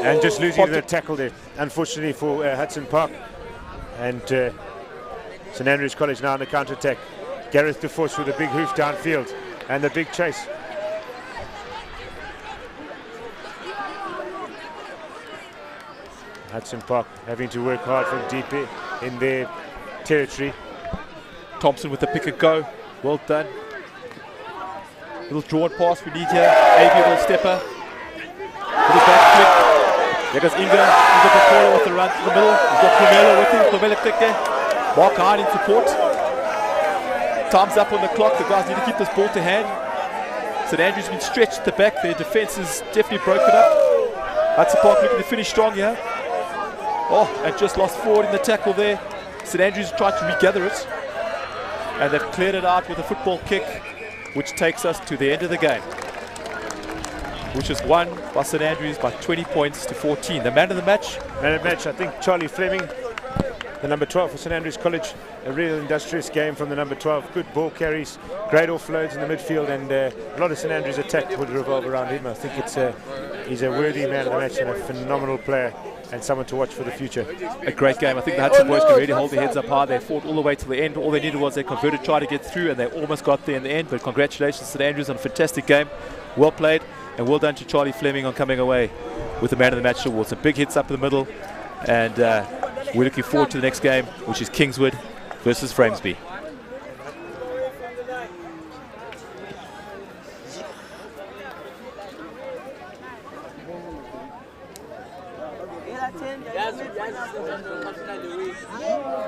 S1: And just losing the tackle there, unfortunately for Hudson Park. And St Andrews College now on the counter-attack. Gareth de Vos with a big hoof downfield and the big chase. Hudson Park having to work hard from deep in their territory.
S2: Thompson with the pick and go. Well done. Little drawn pass we need here. AB little stepper. Little back flick. There goes Inga. Inga Pakola with the run to the middle. He's got Plumelo with him. Plumelo click there. Mark Hine in support. Time's up on the clock. The guys need to keep this ball to hand. St Andrews been stretched at the back. Their defense is definitely broken up. Hudson Park looking to finish strong here. Oh, and just lost forward in the tackle there. St Andrews tried to regather it. And they've cleared it out with a football kick, which takes us to the end of the game, which is won by St Andrews by 20 points to 14. The man of the match?
S1: Man of the match, I think Charlie Fleming, the number 12 for St Andrews College. A real industrious game from the number 12. Good ball carries, great offloads in the midfield, and a lot of St Andrews attack would revolve around him. I think he's a worthy man of the match and a phenomenal player, and someone to watch for the future.
S2: A great game. I think the Hudson boys can really hold their heads up high. They fought all the way to the end. All they needed was they converted, tried to get through, and they almost got there in the end. But congratulations to St Andrews on a fantastic game. Well played, and well done to Charlie Fleming on coming away with the man of the match award. Some big hits up in the middle, and we're looking forward to the next game, which is Kingswood versus Framesby.